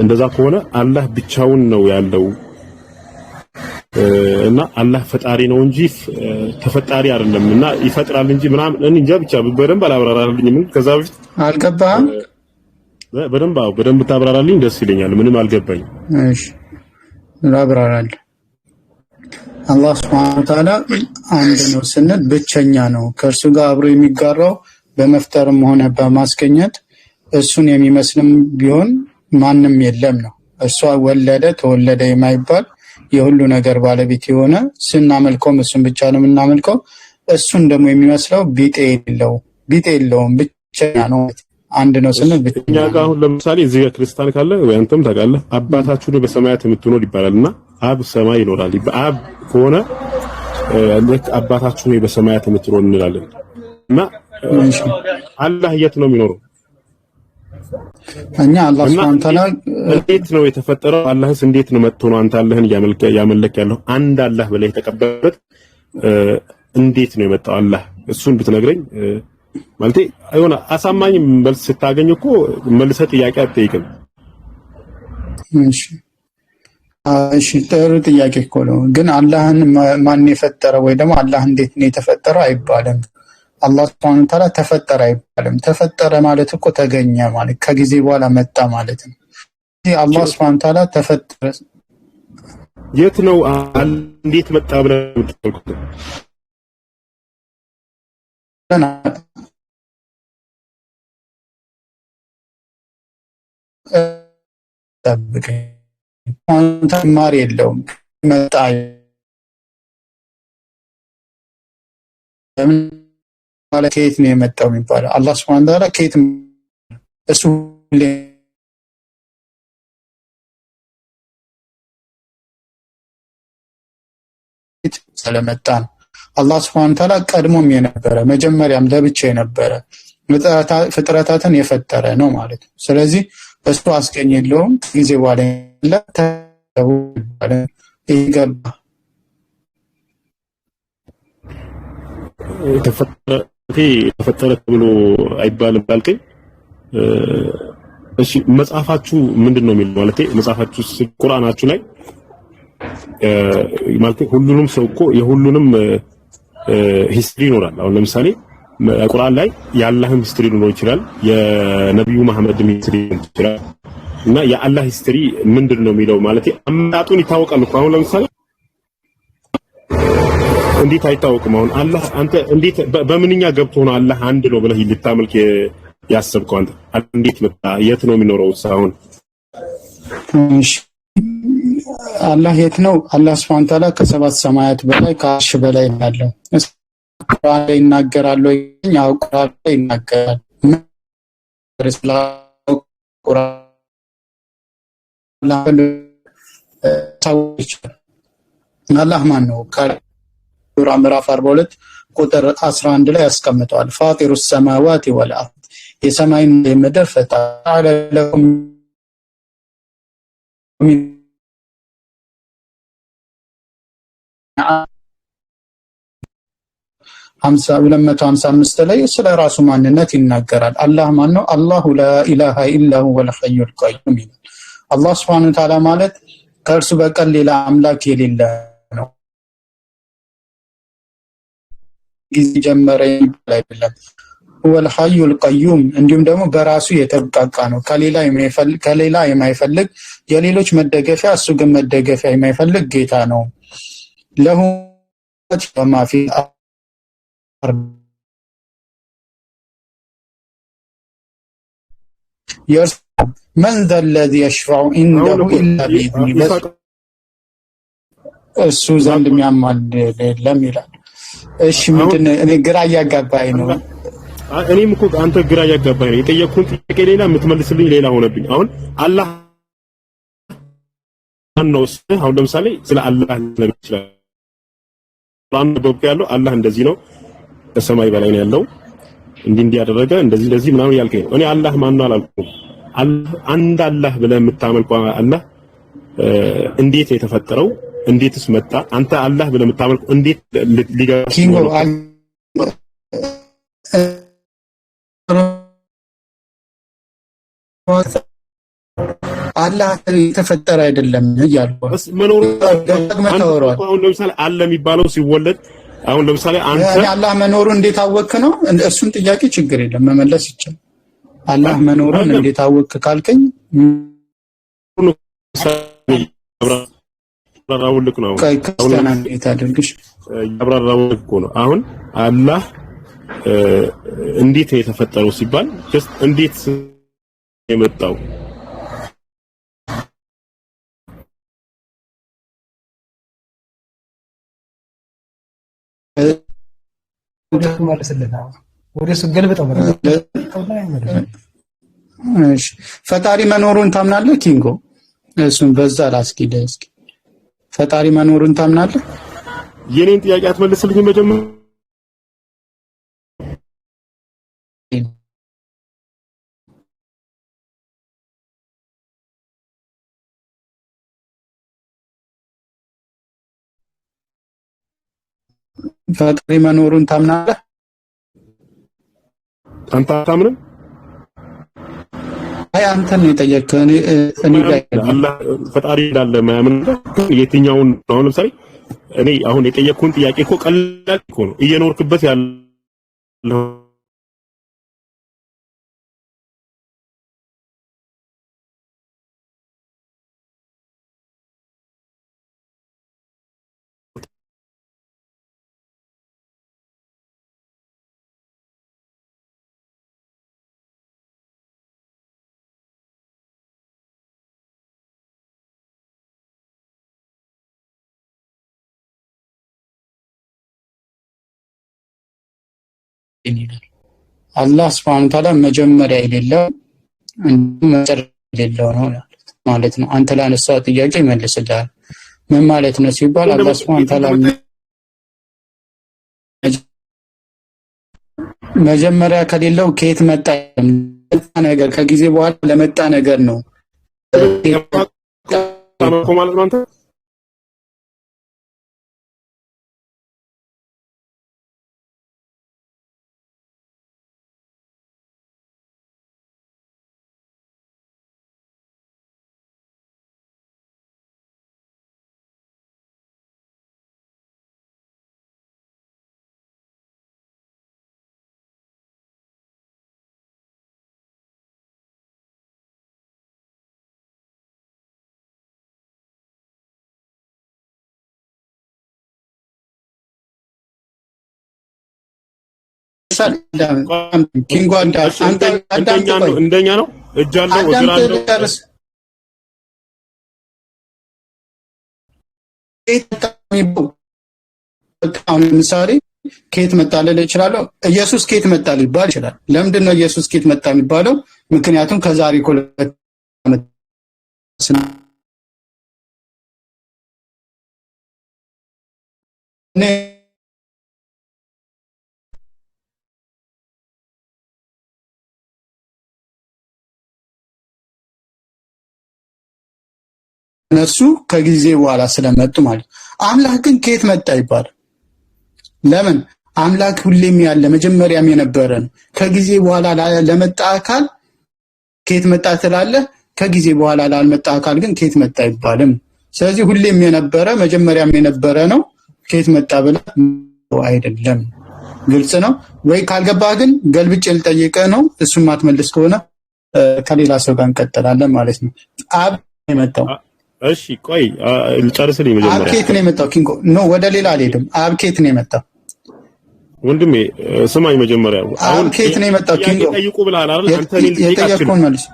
እንደዛ ከሆነ አላህ ብቻውን ነው ያለው እና አላህ ፈጣሪ ነው እንጂ ተፈጣሪ አይደለም እና ይፈጥራል እንጂ ምናምን እንጃ ብቻ በደንብ አላብራራልኝም። ከዛ በፊት አልገባህም? በደንብ ታብራራልኝ ደስ ይለኛል። ምንም አልገባኝም። እሺ ላብራራልህ። አላህ Subhanahu Wa Ta'ala አንድ ነው ስንል ብቸኛ ነው፣ ከእርሱ ጋር አብሮ የሚጋራው በመፍጠርም ሆነ በማስገኘት እሱን የሚመስልም ቢሆን ማንም የለም ነው። እርሱ ወለደ ተወለደ የማይባል የሁሉ ነገር ባለቤት የሆነ ስናመልከው እሱን ብቻ ነው የምናመልከው። እሱን ደግሞ የሚመስለው ቢጤ የለውም ብቸኛ ነው። አንድ ነው ስንል ብቸኛ ጋር አሁን ለምሳሌ እዚህ ጋር ክርስቲያን ካለ ወይ አንተም ታውቃለህ አባታችሁ ነው በሰማያት የምትኖር ይባላልና አብ ሰማይ ይኖራል። አብ ከሆነ ልክ አባታችሁ ነው በሰማያት የምትኖር እንላለን። እና አላህ የት ነው የሚኖረው? እኛ አላህ Subhanahu Wa Ta'ala እንዴት ነው የተፈጠረው? አላህስ እንዴት ነው መጥቶ ነው አንተ አላህን ያመለክ ያለው? አንድ አላህ ብለህ የተቀበለበት እንዴት ነው የመጣው አላህ? እሱን ብትነግረኝ ማለት አይሆነ አሳማኝ መልስ ስታገኝ እኮ መልሰህ ጥያቄ አትጠይቅም። እሺ ጥሩ ጥያቄ እኮ ነው። ግን አላህን ማን የፈጠረው ወይ ደግሞ አላህ እንዴት ነው የተፈጠረው አይባልም። አላህ Subhanahu Wa Ta'ala ተፈጠረ አይባልም። ተፈጠረ ማለት እኮ ተገኘ ማለት ከጊዜ በኋላ መጣ ማለት ነው። አላህ Subhanahu Wa Ta'ala ተፈጠረ የት ነው እንዴት መጣ ብለህ ትጠይቁት? ተማሪ የለውም መጣ ማለት ከየት ነው የመጣው የሚባለው? አላህ Subhanahu Wa Ta'ala ከየት እሱ ስለመጣ ነው። አላህ Subhanahu Wa Ta'ala ቀድሞም የነበረ መጀመሪያም ለብቻ የነበረ ፍጥረታትን የፈጠረ ነው ማለት ነው። ስለዚህ እሱ አስገኝ የለውም ጊዜ በኋላ ይገባ ተፈጠረ ብሎ አይባልም ባልከኝ፣ እሺ መጽሐፋችሁ ምንድነው የሚለው? ማለት መጽሐፋችሁ ቁርአናችሁ ላይ ማለት ሁሉንም ሰው እኮ የሁሉንም ሂስትሪ ይኖራል። አሁን ለምሳሌ ቁርአን ላይ የአላህም ሂስትሪ ሊኖር ይችላል፣ የነብዩ መሐመድም ሂስትሪ ሊኖር ይችላል። እና የአላህ ሂስትሪ ምንድነው የሚለው ማለት አመጣጡን ይታወቃል እኮ። አሁን ለምሳሌ እንዴት አይታወቅም? አሁን አላህ አንተ እንዴት በምንኛ ገብቶ ነው አላህ አንድ ነው ብለህ ልታመልክ ያሰብከው? አንተ እንዴት መጣ? የት ነው የሚኖረው? አሁን አላህ የት ነው? አላህ Subhanahu Wa Ta'ala ከሰባት ሰማያት በላይ ከአርሽ በላይ ያለው ቁርአን ላይ ይናገራል ወይ? ያው ቁርአን ላይ ይናገራል። አላህ ማን ነው? ሱራ ምዕራፍ 42 ቁጥር 11 ላይ ያስቀምጠዋል። ፋጢሩ ሰማዋት ወልአርድ የሰማይና የምድር ፈጣሪ ለኩም 255 ላይ ስለ ራሱ ማንነት ይናገራል። አላህ ማን ነው? አላሁ ላ ኢላሃ ኢላ ሁወል ሐዩል ቀዩም ይላል። አላህ Subhanahu Wa Ta'ala ማለት ከእርሱ በቀር ሌላ አምላክ የሌለ ነው። ጊዜ ጀመረ ይባል አይደለም። ሁወል ሐዩል ቀዩም እንዲሁም ደግሞ በራሱ የተብቃቃ ነው። ከሌላ የማይፈልግ የሌሎች መደገፊያ እሱ ግን መደገፊያ የማይፈልግ ጌታ ነው። ለሁ ወማ ፊ من ذا الذي يشفع عنده إلا بإذنه እሱ ዘንድ የሚያማልድ የለም ይላል። እሺ ምንድን እኔ ግራ እያጋባኝ ነው። እኔም እኮ አንተ ግራ እያጋባኝ ነው። የጠየቅኩት ጥያቄ ሌላ የምትመልስልኝ ሌላ ሆነብኝ። አሁን አላህ ነው። አሁን ለምሳሌ ስለ አላህ ነገር ይችላል ቁርአን በብቅ ያለው አላህ እንደዚህ ነው ከሰማይ በላይ ነው ያለው እንዲህ ያደረገ እንደዚህ ምናምን ያልከኝ እኔ አላህ ማን ነው አላልኩም። አንድ አላህ ብለህ የምታመልከው አላህ እንዴት ነው የተፈጠረው? እንዴትስ መጣ? አንተ አላህ ብለህ የምታመልከው እንዴት ሊገባ አላህ የተፈጠረ አይደለም እያልኩ መኖሩ አሁን ለምሳሌ አለ የሚባለው ሲወለድ አሁን ለምሳሌ አንተ አላህ መኖሩ እንዴት አወክ ነው? እሱን ጥያቄ ችግር የለም መመለስ ይቻላል። አላህ መኖሩን እንዴት አወክ ካልከኝ ያብራራውልክ ነው። ክርስቲያን እንዴት አድርግሽ ያብራራውልክ ነው። አሁን አላህ እንዴት የተፈጠረው ሲባል እንዴት የመጣው ወደሱ መልስለት። ወደሱ ገልብጠው እሺ ፈጣሪ መኖሩን ታምናለህ ኪንጎ? እሱን በዛ ላስኪድ እስኪ ፈጣሪ መኖሩን ታምናለህ? የኔን ጥያቄ አትመልስልኝ መጀመሪያ ፈጣሪ መኖሩን ታምናለህ? አንተ አታምንም? አይ አንተ ነው የጠየቅከው። እኔ አላህ ፈጣሪ እንዳለ ማያምን የትኛውን ነው? ለምሳሌ እኔ አሁን የጠየቅኩን ጥያቄ እኮ ቀላል እኮ ነው እየኖርክበት ያለው አላህ Subhanahu Ta'ala መጀመሪያ የሌለው መጨረሻ የሌለው ነው ማለት ነው። አንተ ላነሳው ጥያቄ ይመልስልሃል። ምን ማለት ነው ሲባል አላህ Subhanahu Ta'ala መጀመሪያ ከሌለው ከየት መጣ ነገር ከጊዜ በኋላ ለመጣ ነገር ነው ማለት ነው። አንተ ኪንጎ እንደኛ ነው እጅ አለው እግር አለው ለምሳሌ ከየት መጣ ልል እችላለሁ። ኢየሱስ ከየት መጣ ሊባል ይችላል። ለምንድን ነው ኢየሱስ ከየት መጣ የሚባለው? ምክንያቱም ከዛሬ ኮለት እነሱ ከጊዜ በኋላ ስለመጡ ማለት አምላክ ግን ከየት መጣ ይባላል። ለምን? አምላክ ሁሌም ያለ መጀመሪያም የነበረ ነው። ከጊዜ በኋላ ለመጣ አካል ከየት መጣ ትላለህ? ከጊዜ በኋላ ላልመጣ አካል ግን ከየት መጣ አይባልም። ስለዚህ ሁሌም የነበረ መጀመሪያም የነበረ ነው። ከየት መጣ ብለህ አይደለም። ግልጽ ነው ወይ? ካልገባህ ግን ገልብጬ ልጠይቅህ ነው። እሱም ማትመልስ ከሆነ ከሌላ ሰው ጋር እንቀጥላለን ማለት ነው። አብ የመጣው እሺ ቆይ ልጨርስልኝ መጀመሪያ። አብ ከየት ነው የመጣው ኪንጎ? ኖ ወደ ሌላ አልሄድም። አብ ከየት ነው የመጣው? ወንድሜ ስማኝ መጀመሪያ። አብ ከየት ነው የመጣው ኪንጎ? ጠይቁ ብለሃል አይደል? አንተ እኔን የጠየቅኩህን መልስ።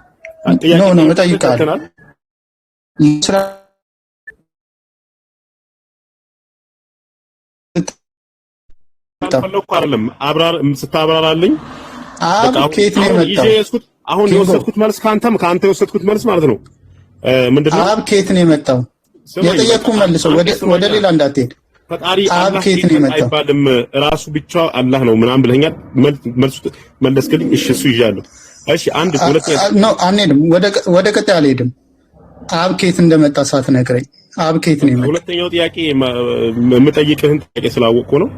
ኖ እጠይቅሃለሁ። ፈለኩ አይደለም አብራር ስታብራራልኝ አብ ከየት ነው የመጣው? አሁን የወሰድኩት መልስ ከአንተ የወሰድኩት መልስ ማለት ነው ምንድነው? አብ ከየት ነው የመጣው? የጠየቅኩህን መልሰው ወደ ሌላ እንዳትሄድ። ፈጣሪ አብ ከየት ነው የመጣው አይባልም። ራሱ ብቻ አላህ ነው ምናምን ብለኛል። መልሱ መለስክልኝ። እሺ እሱ ይዣለሁ። እሺ አንድ ሁለት ነው አንሄድም። ወደ ቀጣይ አልሄድም። አብ ከየት እንደመጣ ሳትነግረኝ አብ ከየት ነው የመጣው? ሁለተኛው ጥያቄ የምጠይቅህን ጥያቄ ስላወቅኩ ነው።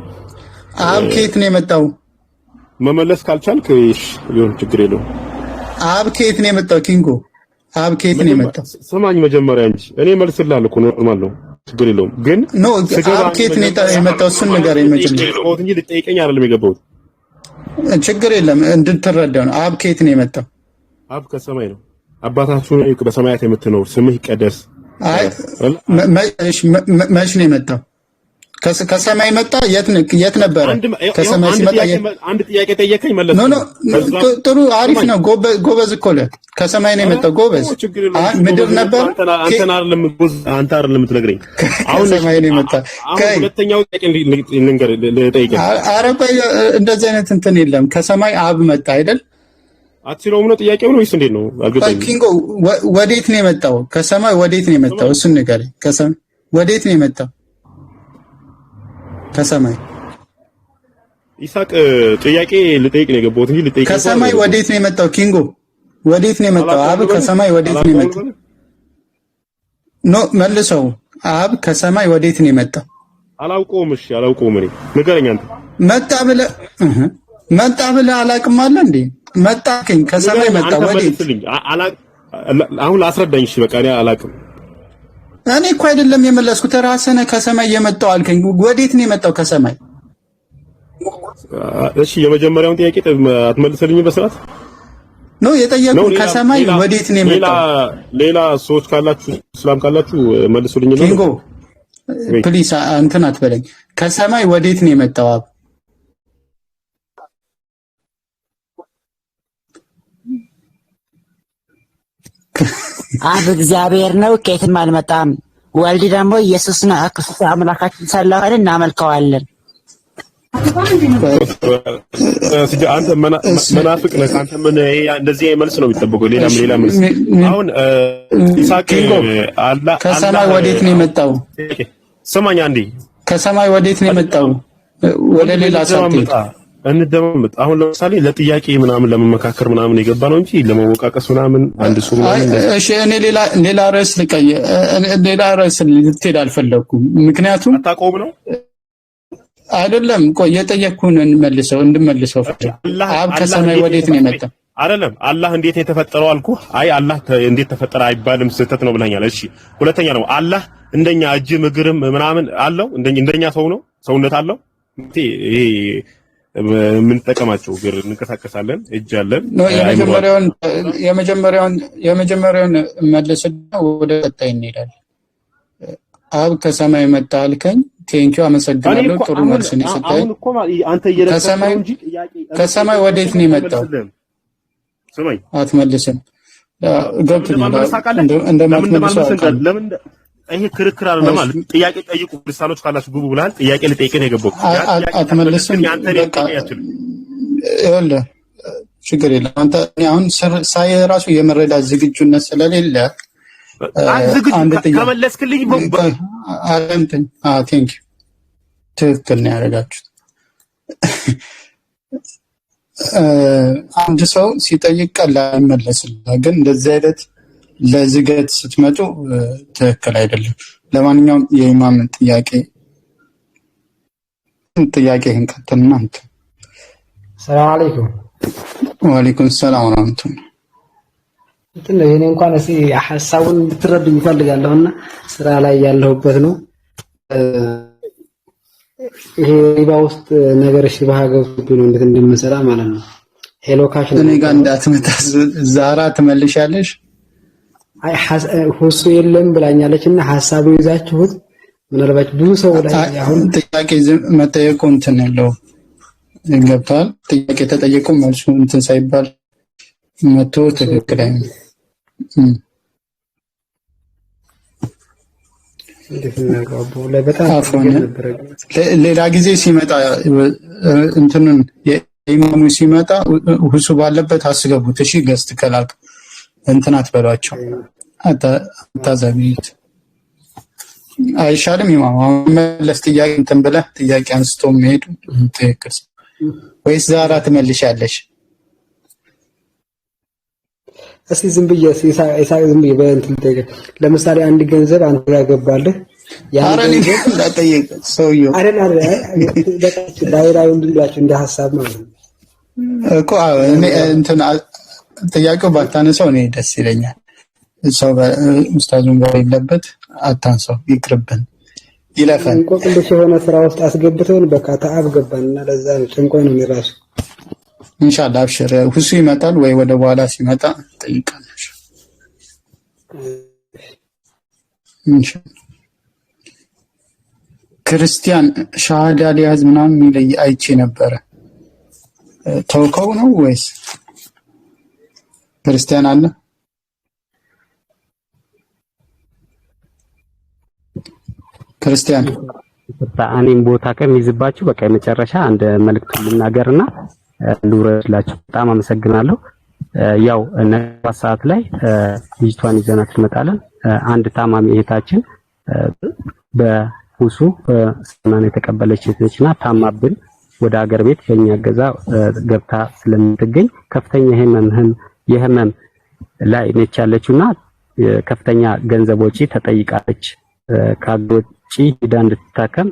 አብ ከየት ነው የመጣው? መመለስ ካልቻልክ ይሁን ችግር የለውም። አብ ከየት ነው የመጣው ኪንጎ? አብ ከየት ነው የመጣው? ስማኝ መጀመሪያ እንጂ እኔ መልስልሃለሁ እኮ ኖርማል ነው ችግር የለውም። ግን አብ ከየት ነው የመጣው? እሱን ንገረኝ መጀመሪያ እንጂ ልጠይቀኝ አይደለም የገባሁት። ችግር የለም እንድትረዳው ነው። አብ ከየት ነው የመጣው? አብ ከሰማይ ነው። አባታችሁ በሰማያት የምትኖር ስምህ ይቀደስ። አይ መች ነው የመጣው? ከሰማይ መጣ የት ነበረ? ከሰማይ ሲመጣ አንድ ጥያቄ ጠየቀኝ መለስ። ኖ ጥሩ አሪፍ ነው። ጎበዝ እኮ ነህ። ከሰማይ ነው የመጣው ጎበዝ። ምድር ነበር። አንተ አይደለም የምትነግረኝ። አሁን ከሰማይ ነው የመጣው። ሁለተኛው ጥያቄ ልጠይቅህ። ኧረ ቆይ እንደዚህ አይነት እንትን የለም። ከሰማይ አብ መጣ አይደል? አትሲሎም ነው ጥያቄው ነው ወይስ እንዴት ነው? ኪንጎ ወዴት ነው የመጣው? ከሰማይ ወዴት ነው የመጣው? እሱን ንገረኝ። ከሰማይ ወዴት ነው የመጣው? ከሰማይ ይሳቅ ጥያቄ ልጠይቅ ነው የገባሁት እንጂ ልጠይቅ። ከሰማይ ወዴት ነው የመጣው? ኪንጎ ወዴት ነው የመጣው? አብ ከሰማይ ወዴት ነው የመጣው? ኖ መልሰው። አብ ከሰማይ ወዴት ነው የመጣው? አላውቀውም። እሺ አላውቀውም። እኔ ንገረኝ አንተ። መጣ ብለህ አላውቅም አለ እንዴ? መጣከኝ ከሰማይ መጣ ወዴት? አሁን ላስረዳኝ። እሺ በቃ እኔ አላውቅም። እኔ እኮ አይደለም የመለስኩት፣ ራስህ ነህ ከሰማይ የመጣው አልከኝ። ወዴት ነው የመጣው ከሰማይ? እሺ የመጀመሪያውን ጥያቄ አትመልስልኝም በስርዓት ነው የጠየቁት። ከሰማይ ወዴት ነው የመጣው? ሌላ ሰዎች ካላችሁ እስላም ካላችሁ መልሱልኝ ነው። ኪንጎ ፕሊስ እንትን አትበለኝ። ከሰማይ ወዴት ነው የመጣው አብ? አብ እግዚአብሔር ነው፣ ከየትም አልመጣም። ወልድ ደግሞ ኢየሱስ ነው፣ ክርስቶስ አምላካችን ስለሆነ እናመልከዋለን። አንተ መናፍቅ ነህ። አንተ ምን እንደዚህ መልስ ነው የሚጠበቀው? ሌላ መልስ። አሁን ኢሳቅ አላህ ከሰማይ ወዴት ነው የመጣው? ስማኝ አንዴ። ከሰማይ ወዴት ነው የመጣው? ወደ ሌላ ሳትሄድ እንደማመጥ አሁን ለምሳሌ ለጥያቄ ምናምን ለመመካከር ምናምን የገባ ነው እንጂ ለመወቃቀስ ምናምን አንድ ሱ ምናምን። እሺ እኔ ሌላ ርዕስ ልትሄድ አልፈለኩም። ምክንያቱም አታቆም ነው አይደለም። ቆይ የጠየቅኩህን እንድመልሰው አብ ከሰማይ ወዴት ነው የመጣው? አይደለም አላህ እንዴት የተፈጠረው አልኩህ። አይ አላህ እንዴት ተፈጠረ አይባልም፣ ስህተት ነው ብለኛል። እሺ ሁለተኛ ነው አላህ እንደኛ እጅ ምግርም ምናምን አለው? እንደኛ ሰው ነው? ሰውነት አለው? ይሄ የምንጠቀማቸው ግር እንቀሳቀሳለን፣ እጅ አለን። የመጀመሪያውን መልስና ወደ ቀጣይ እንሄዳለን። አብ ከሰማይ መጣ አልከኝ። ቴንኪው አመሰግናለሁ። ጥሩ መልስ ነው የሰጠኸኝ። ከሰማይ ወዴት ነው የመጣው? አትመልስም። ገብቶኛል እንደማትመልሰው ለምን ይሄ ክርክር አይደለም ማለት ጥያቄ ጠይቁ። ክርስቲያኖች ካላችሁ ግቡ ብለሃል። ጥያቄ ልጠይቅህ ነው የገባሁት። አትመልስም። ይኸውልህ ችግር የለም። አንተ አሁን ሳይ ራሱ የመረዳት ዝግጁነት ስለሌለ አንድ ጥያቄ ከመለስክልኝ አለምተኝ። ቴንክ ዩ ትክክል ነው ያደረጋችሁት። አንድ ሰው ሲጠይቅ ቀላል ይመለስልህ፣ ግን እንደዚህ አይነት ለዝገት ስትመጡ ትክክል አይደለም። ለማንኛውም የኢማምን ጥያቄህን ቀጥልና አንተ። ሰላም አለይኩም። ወአለይኩም ሰላም ወራህመቱላህ። እንትን ነው የኔ እንኳን እሺ ሐሳቡን እንድትረዱኝ እፈልጋለሁና ስራ ላይ ያለሁበት ነው። ይሄ ሪባ ውስጥ ነገር እሺ ባሃገብኝ ነው እንዴት እንደምሰራ ማለት ነው። ሄሎ ካሽ እኔ ጋር እንዳትመጣ ዛራ ትመልሻለሽ። አይ ሁሱ የለም ብላኛለችና ሐሳቡ ይዛችሁት ምናልባት ብዙ ሰው ላይ አሁን ጥያቄ መጠየቁ እንትን ያለው ገብቷል። ጥያቄ ተጠየቁ መልሱ እንትን ሳይባል መቶ ትክክል አይደለም። ሌላ ጊዜ ሲመጣ እንትኑን የኢማሙ ሲመጣ ሁሱ ባለበት አስገቡት። እሺ ገስት ከላክ እንትን አትበሏቸው፣ አታዘግዩት። አይሻልም? ኢማሙ መለስ ጥያቄ እንትን ብለህ ጥያቄ አንስቶ መሄዱ ትክክል ወይስ ዛራ ትመልሻለሽ? እስቲ ዝም ብዬ በእንትን ጠይቀህ ለምሳሌ አንድ ገንዘብ አንተ ያገባልህ ያረን እንዳጠየቅ ሰውየው አይደል ዳይራው እንድላችሁ እንደ ሐሳብ ማለት ነው እኮ እኔ እንትን ጥያቄው ባታነሳው እኔ ደስ ይለኛል። ሰው ኡስታዙን በሌለበት አታንሳው፣ ይቅርብን፣ ይለፈን። እንቆቅልሽ የሆነ ስራ ውስጥ አስገብተውን በቃ ተአብ ገባንና ለዛ ነው ጭንቆይ ነው የራሱ። ኢንሻአላህ አብሽር፣ ሁሱ ይመጣል ወይ ወደ በኋላ ሲመጣ ጠይቃለሽ ኢንሻአላህ። ክርስቲያን ሻሃዳ ሊያዝ ምናምን የሚለይ አይቼ ነበረ። ተውከው ነው ወይስ ክርስቲያን አለ? ክርስቲያን እኔም ቦታ ከሚይዝባችሁ በቃ የመጨረሻ አንድ መልእክት ልናገርና ልውረድላችሁ። በጣም አመሰግናለሁ። ያው ነገ ሰዓት ላይ ልጅቷን ይዘናት እንመጣለን። አንድ ታማሚ እህታችን በሁሱ ስናን የተቀበለች ነችና ታማብን ወደ ሀገር ቤት ከኛ ገዛ ገብታ ስለምትገኝ ከፍተኛ የህመም ላይ ነች ያለችውና ከፍተኛ ገንዘብ ወጪ ተጠይቃለች። ከሀገር ውጪ ሄዳ እንድትታከም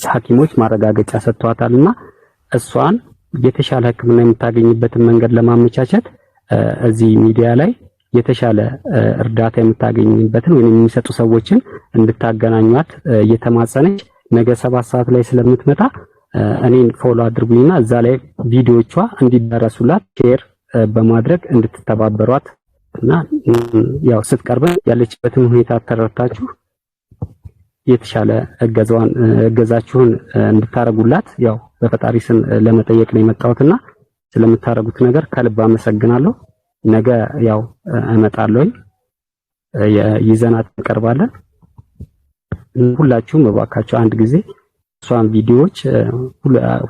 ሐኪሞች ማረጋገጫ ሰጥተዋታልና እሷን የተሻለ ሕክምና የምታገኝበትን መንገድ ለማመቻቸት እዚህ ሚዲያ ላይ የተሻለ እርዳታ የምታገኝበትን ወይም የሚሰጡ ሰዎችን እንድታገናኟት እየተማጸነች ነገ 7 ሰዓት ላይ ስለምትመጣ እኔን ፎሎ አድርጉኝና እዛ ላይ ቪዲዮቿ እንዲደረሱላት ሼር በማድረግ እንድትተባበሯት እና ያው ስትቀርብ ያለችበትን ሁኔታ ተረድታችሁ የተሻለ እገዛችሁን እንድታረጉላት ያው በፈጣሪ ስም ለመጠየቅ ነው የመጣሁትና ስለምታረጉት ነገር ከልብ አመሰግናለሁ። ነገ ያው እመጣለሁ፣ ይዘናት እንቀርባለን። ሁላችሁም እባካችሁ አንድ ጊዜ እሷን ቪዲዮዎች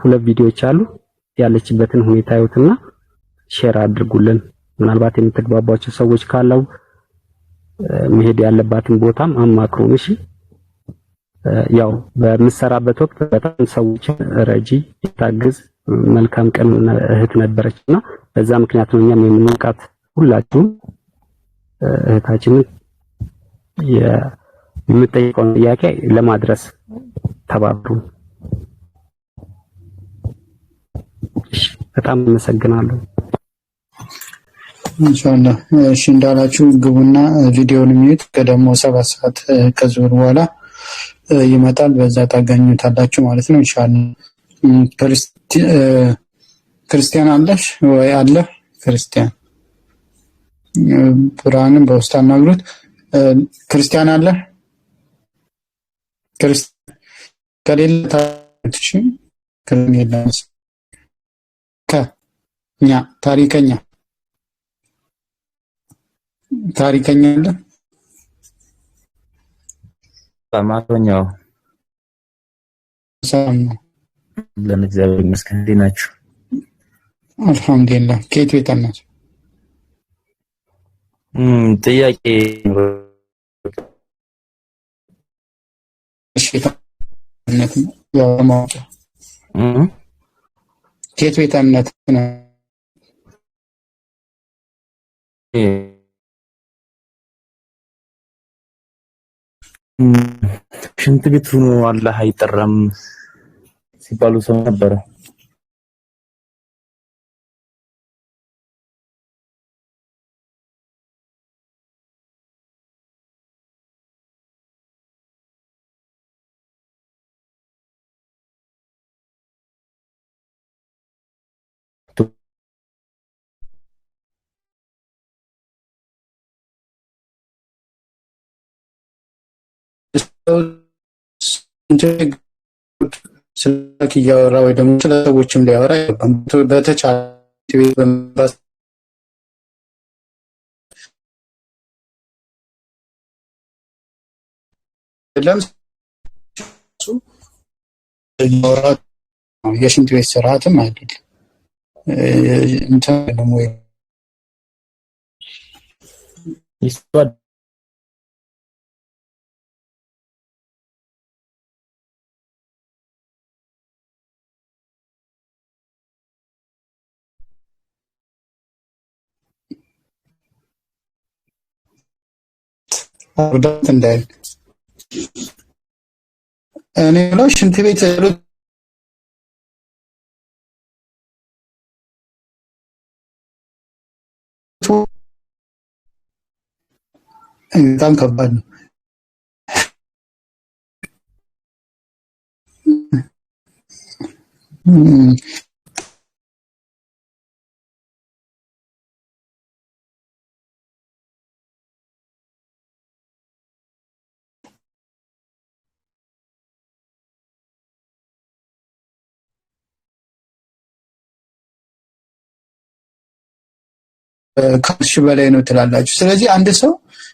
ሁለት ቪዲዮዎች አሉ ያለችበትን ሁኔታ ይዩትና ሼር አድርጉልን። ምናልባት የምትግባባቸው ሰዎች ካለው መሄድ ያለባትን ቦታም አማክሩን። እሺ ያው በምሰራበት ወቅት በጣም ሰዎችን ረጂ ታግዝ መልካም ቀን እህት ነበረችና በዛ ምክንያት ነው እኛም የምንቃት። ሁላችሁም እህታችንን የምትጠይቀውን ጥያቄ ለማድረስ ተባብሩ። እሺ በጣም አመሰግናለሁ። ኢንሻአላህ እሺ እንዳላችሁ ግቡና ቪዲዮውን ሚዩት ከደሞ 7 ሰዓት ከዙር በኋላ ይመጣል። በዛ ታገኙታላችሁ ማለት ነው ኢንሻአላህ። ክርስቲያን አለሽ ወይ? አለ ክርስቲያን ብርሃንን በውስጥ አናግሩት። ክርስቲያን አለ? ክርስቲያን ከሌለ ታሪክሽ ከኛ ታሪከኛ አለ? በማቶኛው ሰላም ነው ለእግዚአብሔር ይመስገን። እንዴት ናችሁ? አልሐምዱሊላህ። ከየት ቤት ናችሁ? ጥያቄ እሺ ታነት ያው ማውጣ ከየት ቤት እምነት ነው? ሽንት ቤት ሆኖ አላህ አይጠራም ሲባሉ ሰው ነበረ። ስለክ እያወራ ወይ ደግሞ ስለ ሰዎችም ሊያወራ አይገባም። በተቻለ በመባስ የሽንት ቤት ስርዓትም አይደለም እንትን ደግሞ ጉዳት እንዳይል እኔ ነው ሽንት ቤት በጣም ከባድ ነው። ከእርሱ በላይ ነው ትላላችሁ። ስለዚህ አንድ ሰው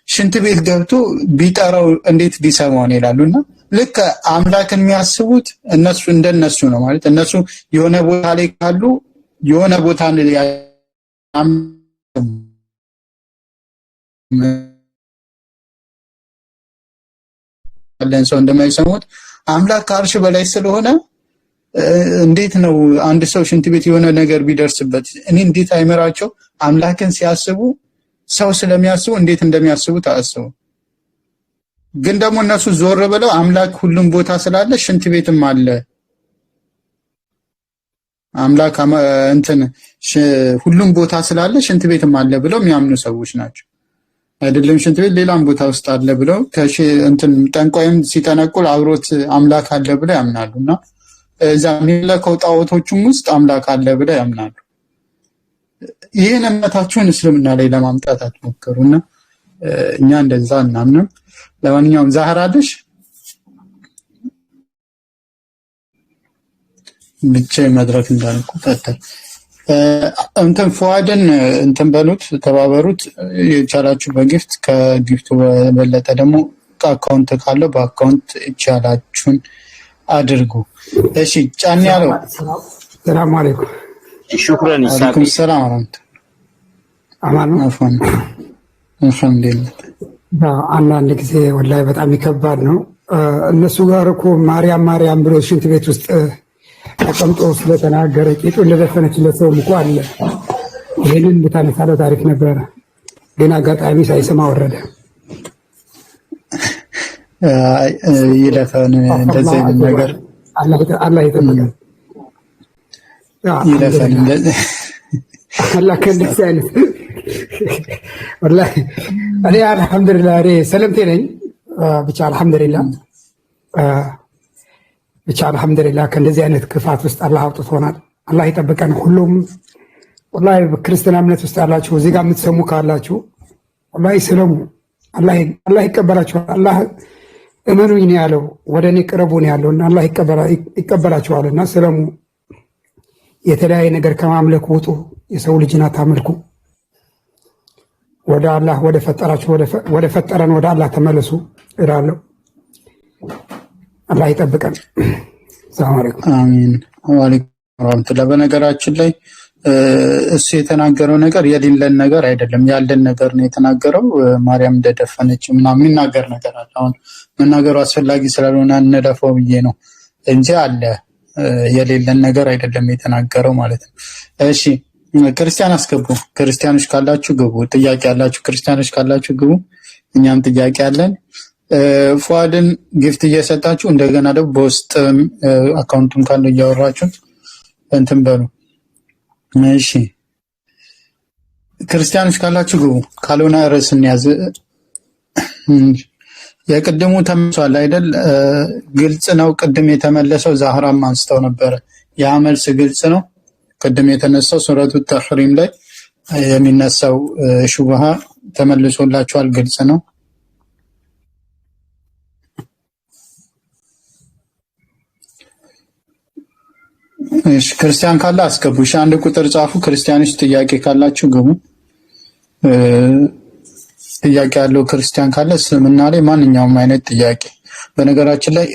ሽንት ቤት ገብቶ ቢጠራው እንዴት ሊሰማው ነው ይላሉና ልክ አምላክን የሚያስቡት እነሱ እንደነሱ ነው ማለት እነሱ የሆነ ቦታ ላይ ካሉ የሆነ ቦታ ያለን ሰው እንደማይሰሙት አምላክ ከአርሽ በላይ ስለሆነ እንዴት ነው አንድ ሰው ሽንት ቤት የሆነ ነገር ቢደርስበት እኔ እንዴት አይመራቸው አምላክን ሲያስቡ ሰው ስለሚያስቡ እንዴት እንደሚያስቡ ታስቡ። ግን ደግሞ እነሱ ዞር ብለው አምላክ ሁሉም ቦታ ስላለ ሽንት ቤትም አለ አምላክ እንትን ሁሉም ቦታ ስላለ ሽንት ቤትም አለ ብለው የሚያምኑ ሰዎች ናቸው። አይደለም ሽንት ቤት ሌላም ቦታ ውስጥ አለ ብለው እንትን ጠንቋይም ሲጠነቁል አብሮት አምላክ አለ ብለው ያምናሉና እዛ የሚለከው ጣዖቶቹም ውስጥ አምላክ አለ ብለው ያምናሉ። ይሄን እምነታችሁን እስልምና ላይ ለማምጣት አትሞክሩና እኛ እንደዛ እናምንም። ለማንኛውም ዛህራ አለሽ ብቻ መድረክ እንዳልኩ ፈተል እንትን ፉአድን እንትን በሉት ተባበሩት የቻላችሁ በጊፍት ከጊፍቱ በበለጠ ደግሞ አካውንት ካለው በአካውንት ይቻላችሁን አድርጉ። እሺ ጫን ያለው ሰላም አለይኩም ሹክራን አለይኩም ሰላም ወራህመቱላህ አማኑ አፈን አልሐምዱሊላህ። አንዳንድ ጊዜ ወላሂ በጣም ይከባድ ነው። እነሱ ጋር እኮ ማርያም ብሎ ሽንት ቤት ውስጥ ተቀምጦ ስለተናገረ ቂጡ እንደደፈነችለት ሰው እኮ አለ። ይሄንን ብታነሳለው ታሪክ ነበረ፣ ግን አጋጣሚ ሳይሰማ ወረደ። ይለፈን እንደዚህ ነገር አላህ ይጠብቀን። ይለፈን እንደዚህ አላህ ከእንደዚህ አይነት ወላሂ እኔ አልሐምዱሊላህ እኔ ሰለምቴ ነኝ። ብቻ አልሐምዱሊላህ ከእንደዚህ አይነት ክፋት ውስጥ አላህ አውጥቶናል። አላህ ይጠብቀን። ሁሉም ወላሂ በክርስትና እምነት ውስጥ ያላችሁ እዚህ ጋር የምትሰሙ ካላችሁ ወላሂ ስለሙ፣ አላህ ይቀበላችኋል። አላህ እመኑኝ ነው ያለው፣ ወደ እኔ ቅረቡ ነው ያለውና አላህ ይቀበላችኋልና ስለሙ። የተለያየ ነገር ከማምለክ ውጡ። የሰው ልጅን አታመልኩ። ወደ አላህ ወደ ፈጠራችሁ ወደ ፈጠረን ወደ አላህ ተመለሱ እላለሁ። አላህ ይጠብቀን። ሰላም አለይኩም። አሚን ወአለይኩም ወራህመቱላህ። በነገራችን ላይ እሱ የተናገረው ነገር የሌለን ነገር አይደለም፣ ያለን ነገር ነው የተናገረው። ማርያም እንደደፈነች ምናምን የሚናገር ነገር አለ። አሁን መናገሩ አስፈላጊ ስላልሆነ እንለፈው ብዬ ነው እንጂ አለ፣ የሌለን ነገር አይደለም የተናገረው ማለት ነው። እሺ ክርስቲያን አስገቡ። ክርስቲያኖች ካላችሁ ግቡ። ጥያቄ ያላችሁ ክርስቲያኖች ካላችሁ ግቡ። እኛም ጥያቄ አለን። ፉአድን ጊፍት እየሰጣችሁ እንደገና ደግሞ በውስጥ አካውንቱን ካለው እያወራችሁ እንትን በሉ። እሺ ክርስቲያኖች ካላችሁ ግቡ፣ ካልሆነ ርዕስ እንያዝ። የቅድሙ ተመልሷል አይደል? ግልጽ ነው። ቅድም የተመለሰው ዛህራም አንስተው ነበረ። ያ መልስ ግልጽ ነው። ቅድም የተነሳው ሱረቱ ተሕሪም ላይ የሚነሳው ሹብሃ ተመልሶላችኋል። ግልጽ ነው። እሺ ክርስቲያን ካለ አስገቡ። እሺ አንድ ቁጥር ጻፉ። ክርስቲያኖች ጥያቄ ካላችሁ ግቡ። ጥያቄ ያለው ክርስቲያን ካለ እስልምና ላይ ማንኛውም አይነት ጥያቄ፣ በነገራችን ላይ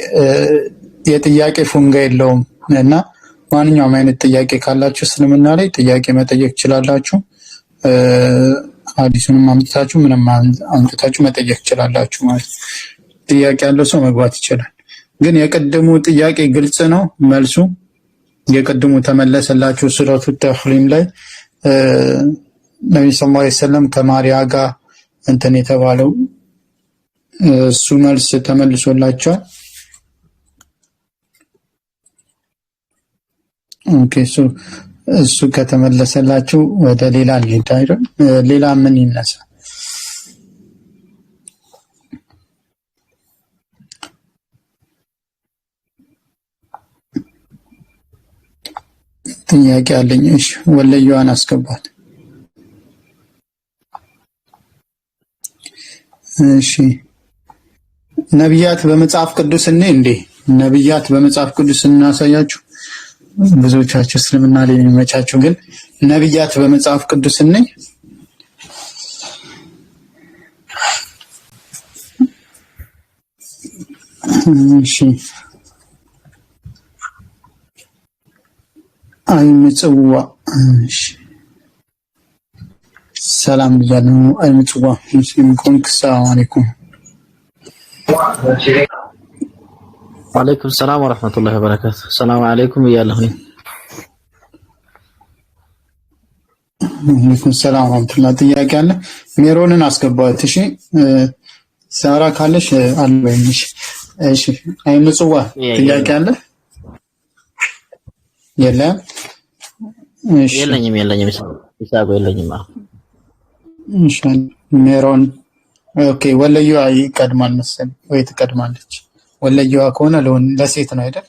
የጥያቄ ፉንጋ የለውም እና ማንኛውም አይነት ጥያቄ ካላችሁ እስልምና ላይ ጥያቄ መጠየቅ ትችላላችሁ። ሐዲሱንም አምጥታችሁ ምንም አምጥታችሁ መጠየቅ ትችላላችሁ ማለት ነው። ጥያቄ ያለው ሰው መግባት ይችላል። ግን የቅድሙ ጥያቄ ግልጽ ነው መልሱ። የቅድሙ ተመለሰላችሁ። ሱረቱ ተሕሪም ላይ ነብዩ ሰለላሁ ዐለይሂ ወሰለም ከማርያ ጋር እንትን የተባለው እሱ መልስ ተመልሶላችኋል። ኦኬ እሱ ከተመለሰላችሁ ወደ ሌላ እንሄድ አይደል? ሌላ ምን ይነሳ? ጥያቄ አለኝ። እሺ ወለየዋን አስገባት። እሺ ነብያት በመጽሐፍ ቅዱስ እንዴ ነብያት በመጽሐፍ ቅዱስ እናሳያችሁ። ብዙዎቻችሁ እስልምና ላይ የሚመቻችሁ ግን ነብያት በመጽሐፍ ቅዱስ እሺ አይምጽዋ እሺ ሰላም ብያለሁ። አይምጽዋ ሙስሊም ኮንክ ሰላም አለይኩም። ወአለይኩም ሰላም ወራህመቱላሂ ወበረካቱ። ሰላም አለይኩም ብያለሁ። ወአለይኩም ሰላም ወራህመቱላሂ። ጥያቄ አለ? ሜሮንን አስገባት። እሺ ሳራ ካለሽ አልበኝሽ። እሺ አይምጽዋ ጥያቄ አለ? የለም። እሺ የለኝም ይሳቆ የለኝም። እሺ ሜሮን ኦኬ። ወለየዋ ይቀድማል መሰለኝ ወይ ትቀድማለች? ወለየዋ ከሆነ ለሴት ነው አይደል?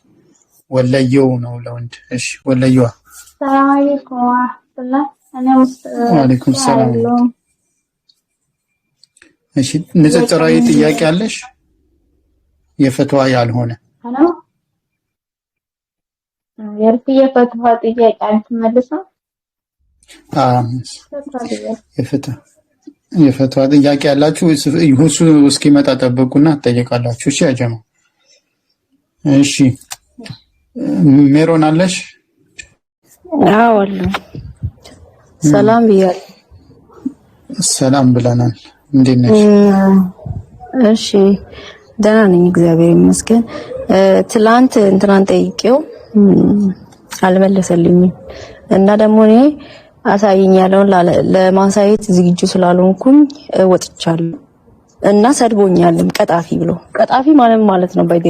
ወለየው ነው ለወንድ። እሺ ወለየዋ። ሰላም አለይኩም ወራህመቱላህ። ወአለይኩም ሰላም። እሺ ንጽጽራዊ ጥያቄ አለሽ? የፈትዋ ያልሆነ ሄሎ የፈትዋ ጥያቄ አትመልሰው? የፈትዋ ጥያቄ ያላችሁ ሁሱ እስኪመጣ ጠብቁና ትጠይቃላችሁ። እሺ አጀማ። እሺ ሜሮን አለሽ? አዎ አለ። ሰላም ብያለሁ። ሰላም ብለናል። እንዴት ነሽ? እሺ ደህና ነኝ እግዚአብሔር ይመስገን። ትላንት እንትናን ጠይቄው አልመለሰልኝም እና ደግሞ እኔ አሳየኝ ያለውን ለማሳየት ዝግጁ ስላልሆንኩኝ ወጥቻለሁ እና ሰድቦኛልም ቀጣፊ ብሎ። ቀጣፊ ማለት ነው ባይዴ።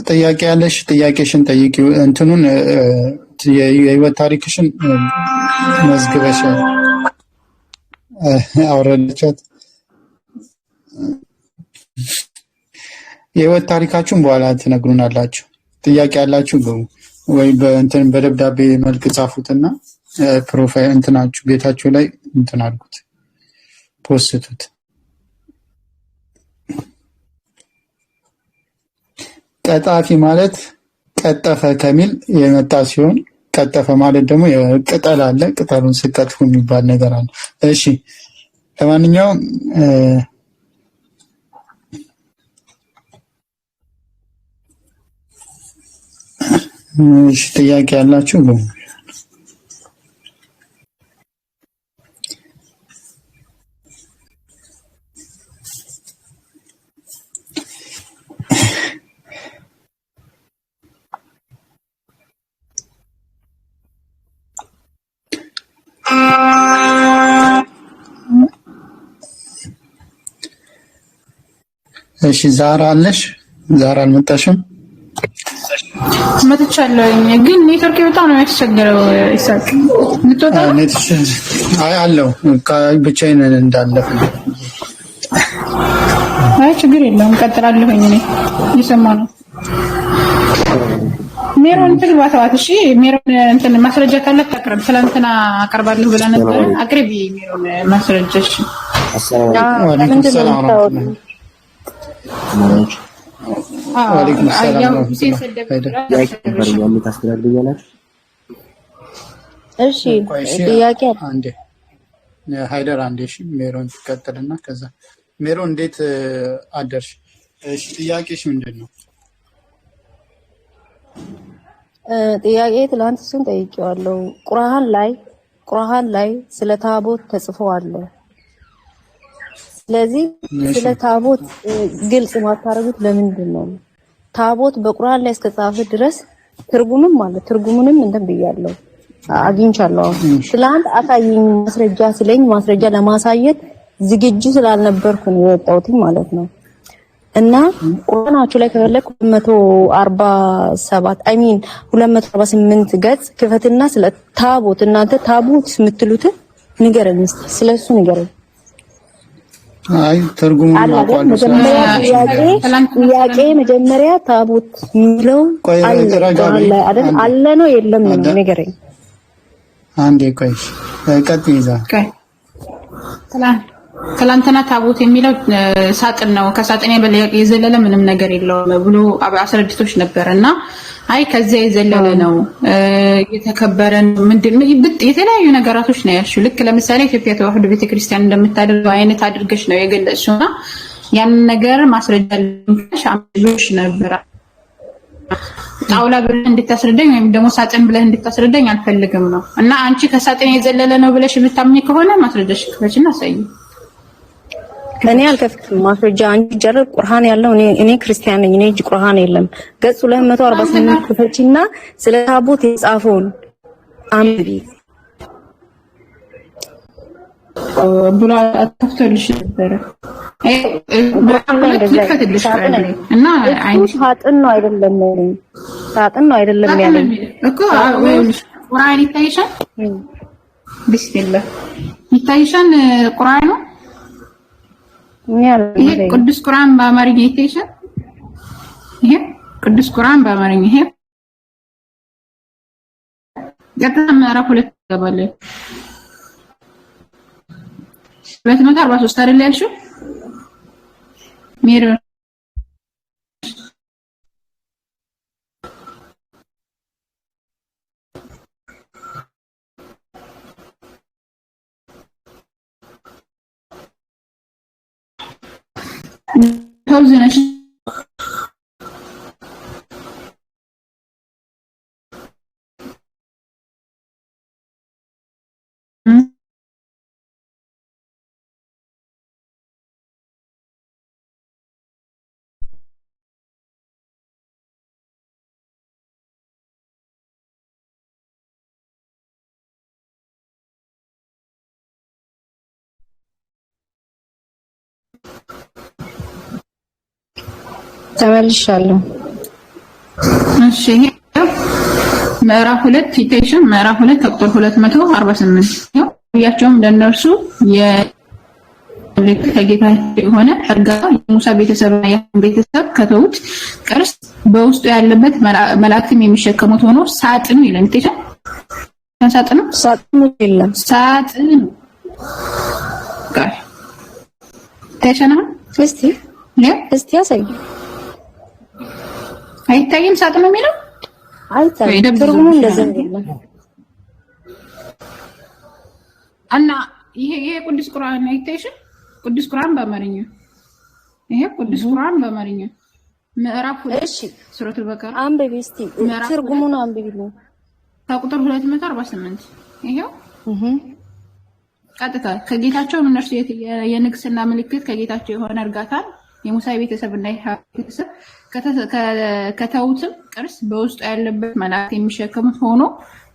ጥያቄ ያለሽ ጥያቄሽን ጠይቂው። እንትኑን የህይወት ታሪክሽን መዝግበሻል? አውረደቻት። የህይወት ታሪካችሁን በኋላ ትነግሩናላችሁ። ጥያቄ ያላችሁ ወይ በእንትን በደብዳቤ መልክ ጻፉትና ፕሮፋይል እንትናችሁ ቤታችሁ ላይ እንትን አድርጉት፣ ፖስቱት። ቀጣፊ ማለት ቀጠፈ ከሚል የመጣ ሲሆን ቀጠፈ ማለት ደግሞ ቅጠል አለ፣ ቅጠሉን ስቀጥፉ የሚባል ነገር አለ። እሺ ለማንኛውም እሺ ጥያቄ ያላችሁ ነው? እሺ ዛራ አለሽ? ዛራ አልመጣሽም? መጥቻለሁኝ ግን ኔትወርክ በጣም ነው የሚያስቸግረው። ይሳቅ ልትወጣ? አይ አለው ብቻዬን እንዳለፈ። አይ ችግር የለውም ቀጥላለሁኝ። እኔ እየሰማ ነው። ሜሮን ትግባ ተዋት። እሺ ሜሮን እንትን ማስረጃ ካላት ታቅርብ። ትላንትና አቀርባለሁ ብላ ነበር። አቅርቢ ሜሮን ማስረጃሽ። ወአለይኩም ሰላም ወአለይኩም ሰላም። እሺ ጥያቄ አንዴ ሃይደር አንዴ። እሺ ሜሮን ትቀጥልና ከዛ ሜሮን እንዴት አደርሽ? እሺ ጥያቄሽ ምንድን ነው? ጥያቄ ትላንት እሱን ጠይቄዋለሁ። ቁርአን ላይ ስለ ታቦት ተጽፎ አለ። ስለዚህ ስለ ታቦት ግልጽ ማታረጉት ለምንድን ነው? ታቦት በቁርአን ላይ እስከጻፈ ድረስ ትርጉሙንም እንትን ብያለሁ አግኝቻለሁ። ትላንት አሳየኝ ማስረጃ ስለኝ ማስረጃ ለማሳየት ዝግጁ ስላልነበርኩ ነው የወጣሁት ማለት ነው። እና ቁርአናችሁ ላይ ከፈለክ 248 ገጽ ክፈትና ስለ ታቦት እናንተ ታቦት የምትሉት ንገረኝ እስኪ፣ ስለሱ ንገረኝ። አይ ትርጉሙን ማቋል ጥያቄ መጀመሪያ ታቦት የሚለው አለ ነው የለም ነው ንገረኝ። አንዴ ቆይ ቀጥ ይዛ ትላንትና ታቦት የሚለው ሳጥን ነው፣ ከሳጥን የዘለለ ምንም ነገር የለውም ብሎ አስረድቶች ነበር። እና አይ ከዚያ የዘለለ ነው የተከበረ ምንድነው የተለያዩ ነገራቶች ነው ያልሽው። ልክ ለምሳሌ ኢትዮጵያ ተዋህዶ ቤተክርስቲያን እንደምታደርገው አይነት አድርገሽ ነው የገለጽሽውና ያን ነገር ማስረጃ ልንከሽ አምልሽ ነበር ጣውላ ብለህ እንድታስረዳኝ ወይም ደግሞ ሳጥን ብለህ እንድታስረዳኝ አልፈልግም ነው እና አንቺ ከሳጥን የዘለለ ነው ብለሽ የምታምኚ ከሆነ ማስረጃሽ ክፈችና አሳይ እኔ አልከፍትም ማስረጃ አንቺ ጀረብ ቁርአን ያለው እኔ ክርስቲያን ነኝ እኔ እጅ ቁርአን የለም ገጽ 248 ክፈችና ስለ ታቦት የጻፈውን አንብቢ ብላ አጥፍቶልሽ ነበር እና ሳጥን ነው አይደለም ሳጥን ነው አይደለም ያለኝ እኮ ቁርአን ይታይሻል ቢስሚላህ ይታይሻል ቁርአን ነው ይሄ ቅዱስ ቁርአን በአማርኛ ይታይሻል ይሄ ቅዱስ ቁርአን በአማርኛ ይሄ ገጠና ምዕራፍ 2 ገባለ 243 አይደል ያልሽው ሜሮ ተውዘነሽ ተመልሻለሁ እሺ ምዕራፍ 2 ሲቴሽን ምዕራፍ 2 ቁጥር 248 ያቸውም ለነርሱ ከጌታ የሆነ ሕጋ የሙሳ ቤተሰብና የአሮን ቤተሰብ ከተውት ቅርስ በውስጡ ያለበት መላእክትም የሚሸከሙት ሆኖ ሳጥኑ ይላል እንዴት ሳጥኑ የለም ሳጥኑ ጋር ተሸና እስቲ ያሳይ አይታይም ሳጥኑ የሚለው አይታይም ትርጉሙ እንደዚህ ነው እና ይሄ ቅዱስ ቁርአን አይታይሽ ቅዱስ ቁርአን በአማርኛ ይሄ ቅዱስ ቁርአን በአማርኛ ምዕራፍ 2 ሱረቱል በቀራ አንብቢ እስቲ ትርጉሙን አንብቢ ነው ከቁጥር 248 ይሄው ቀጥታ ከጌታቸው እነርሱ የንግስና ምልክት ከጌታቸው የሆነ እርጋታን የሙሳ ቤተሰብና የቤተሰብ ከተውትም ቅርስ በውስጡ ያለበት መላእክት የሚሸከሙት ሆኖ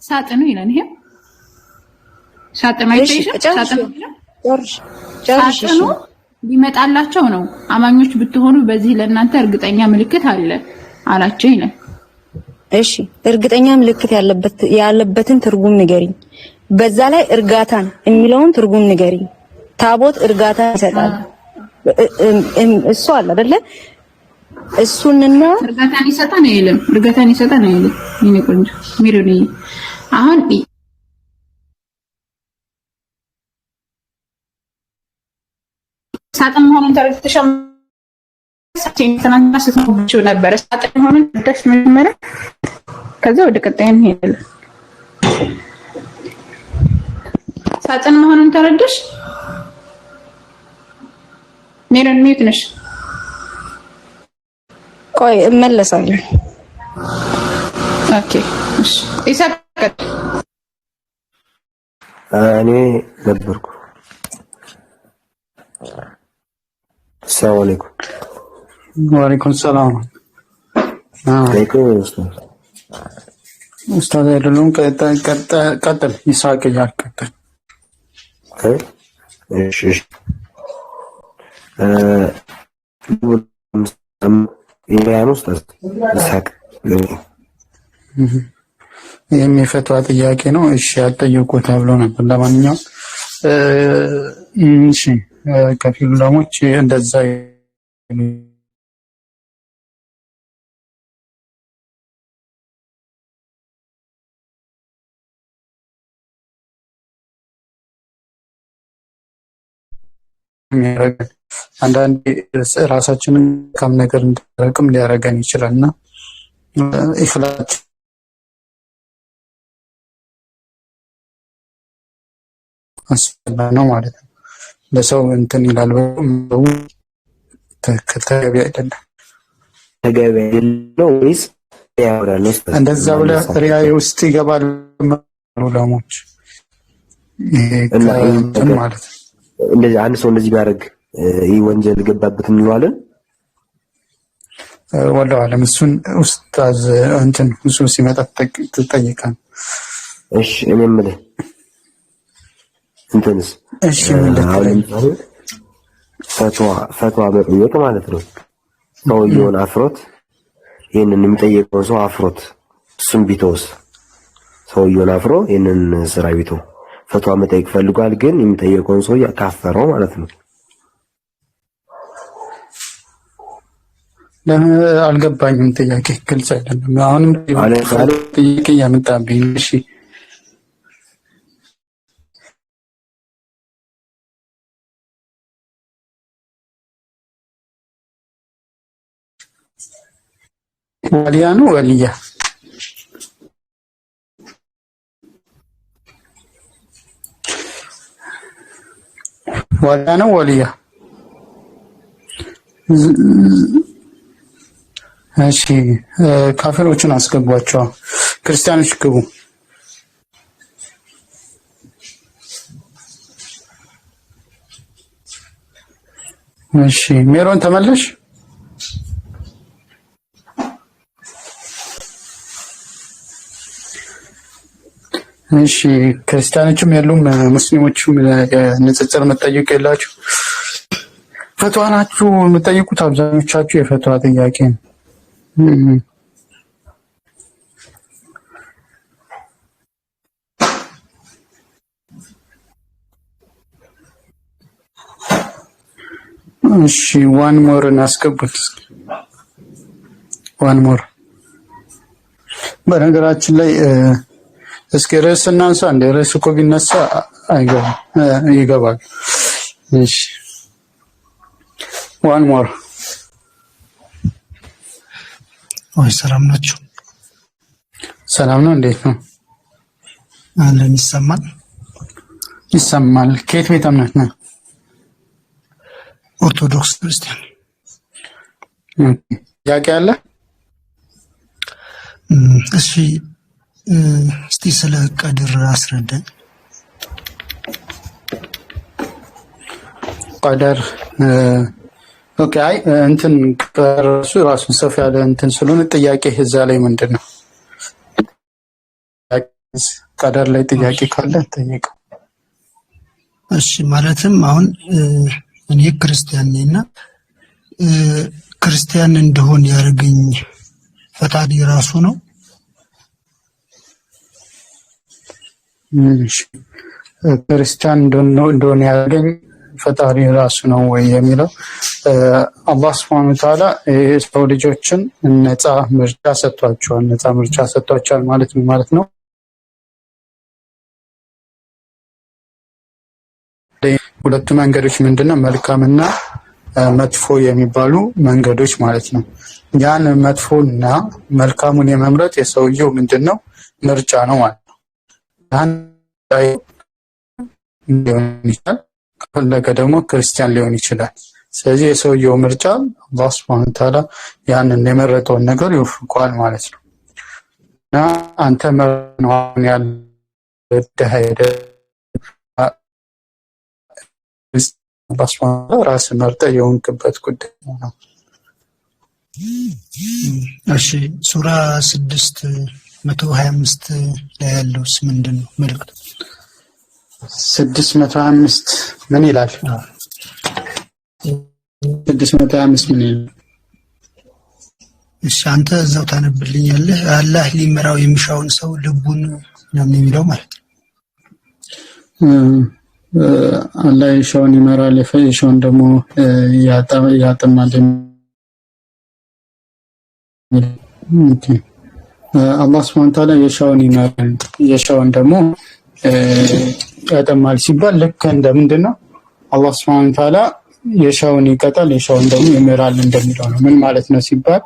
ሳጥኑ ይላል ይሄ ሳጥኑ ሳጥኑ ሊመጣላቸው ነው አማኞች ብትሆኑ በዚህ ለእናንተ እርግጠኛ ምልክት አለ አላቸው ይላል እሺ እርግጠኛ ምልክት ያለበትን ትርጉም ንገሪኝ በዛ ላይ እርጋታን የሚለውን ትርጉም ንገሪኝ ታቦት እርጋታ ይሰጣል እሱ አለ አይደለ እሱንና እርጋታን ይሰጣል አይልም እርጋታን ይሰጣል አይልም ይሄ ቆንጆ ሚሩኒ አሁን ሳጥን መሆኑን ተረድተሻል ሳጥን ስትሞብችው ነበር ሳጥን መሆኑን ተረድተሽ መጀመሪያ ከዛ ወደ ቀጣይ እንሄዳለን ሳጥን መሆኑን ተረድተሽ ሚሩኒ ሚዩት ነሽ ቆይ እመለሳለሁ ኦኬ እሺ ኢሳቅ እኔ ነበርኩ ሰላም አለይኩም ወአለይኩም ሰላም ኡስታዝ አይደሉም ቀጥል ይሳቅ ያቀጥል እሺ ኢራን ውስጥ ይሳቅ የሚፈቷ ጥያቄ ነው እሺ ያጠየቁ ተብሎ ነበር ለማንኛውም እሺ ከፊሉ ዑለሞች እንደዛ የሚያደርገን አንዳንዴ ራሳችንን ከም ነገር እንድንረቅም ሊያደርገን ይችላልና ኢኽላስ አስፈላጊ ነው ማለት ነው። ለሰው እንትን ይላል ተገቢ አይደለም። ተገቢ አይደለም ወይስ ያወራል? እንደዛ ብለህ ሪያ ውስጥ ይገባል ዑለሞች እና ማለት እንደዚህ አንድ ሰው እንደዚህ ቢያደርግ ይህ ወንጀል ገባበት እንለዋለን? ወላሂ አለም እሱን ኡስታዝ እንትን እሱ ሲመጣ ትጠይቃለህ። እሺ እኔ የምልህ እንትንስ እሺ ምን ፈትዋ መጠየቅ ማለት ነው። ሰውየውን አፍሮት ይሄንን የሚጠየቀው ሰው አፍሮት እሱም ቢተውስ ሰውየውን አፍሮ ይሄንን ስራ ቢተው ፈትዋ መጠየቅ ፈልጓል፣ ግን የሚጠየቀውን ሰው ካፈረው ማለት ነው። አልገባኝም። ጥያቄ ግልጽ አይደለም። አሁንም ጥያቄ ያመጣብኝ። እሺ ወሊያ ነው ወሊያ ወሊያ ነው ወሊያ። እሺ ካፊሮችን አስገቧቸው፣ ክርስቲያኖች ግቡ። እሺ ሜሮን ተመለሽ። እሺ ክርስቲያኖችም የሉም ሙስሊሞችም ንጽጽር መጠየቅ የላችሁ። ፈትዋ ናችሁ የምትጠይቁት አብዛኞቻችሁ የፈትዋ ጥያቄ ነው። እሺ ዋን ሞር እናስገቡት። ዋን ሞር በነገራችን ላይ እስኪ ርዕስ እናንሳ። እንደ ርዕስ እኮ ቢነሳ ይገባል። እሺ ዋን ሞር። ወይ ሰላም ናችሁ? ሰላም ነው። እንዴት ነው? አለን። ይሰማል? ይሰማል። ከየት ቤተ እምነት ነው? ኦርቶዶክስ ክርስቲያን። ጥያቄ አለ? እሺ እስቲ ስለ ቀድር አስረዳኝ። ቀደር ኦኬ። አይ እንትን ራሱን ሰፊ ያለ እንትን ስለሆነ ጥያቄ እዛ ላይ ምንድን ነው? ቀደር ላይ ጥያቄ ካለ ጠይቀው። እሺ ማለትም አሁን እኔ ክርስቲያን ነኝና ክርስቲያን እንደሆን ያደረገኝ ፈጣሪ ራሱ ነው? ክርስቲያን እንደሆነ ያደረገኝ ፈጣሪ ራሱ ነው ወይ የሚለው አላህ Subhanahu Wa Ta'ala የሰው ልጆችን ነፃ ምርጫ ሰጥቷቸዋል። ነፃ ምርጫ ሰጥቷቸዋል ማለት ምን ማለት ነው? ሁለቱ መንገዶች ምንድነው? መልካምና መጥፎ የሚባሉ መንገዶች ማለት ነው። ያን መጥፎና መልካሙን የመምረጥ የሰውየው ምንድነው? ምርጫ ነው ማለት ነው። ያን ሊሆን ይችላል፣ ከፈለገ ደግሞ ክርስቲያን ሊሆን ይችላል። ስለዚህ የሰውየው ምርጫ አላህ Subhanahu Wa Ta'ala ያንን የመረጠውን ነገር ይወፍቀዋል ማለት ነው። እና አንተ መርነዋን ያልደሃይደ ራስ መርጠ የሆንክበት ጉዳይ ነው። እሺ ሱራ 625 ላይ ያለውስ ምንድን ነው መልእክቱ? 625 ምን ይላል? 625 ምን ይላል? እሺ አንተ እዛው ታነብልኛለህ። አላህ ሊመራው የሚሻውን ሰው ልቡን ነው የሚለው ማለት ነው። አላህ የሻውን ይመራል፣ የሻውን ደግሞ ያጠማል። ኦኬ አላህ Subhanahu Wa Ta'ala የሻውን ይመራል፣ የሻውን ደግሞ ያጠማል ሲባል ልክ እንደ ምንድነው? አላህ Subhanahu Wa Ta'ala የሻውን ይቀጣል፣ የሻውን ደግሞ ይመራል እንደሚለው ነው። ምን ማለት ነው ሲባል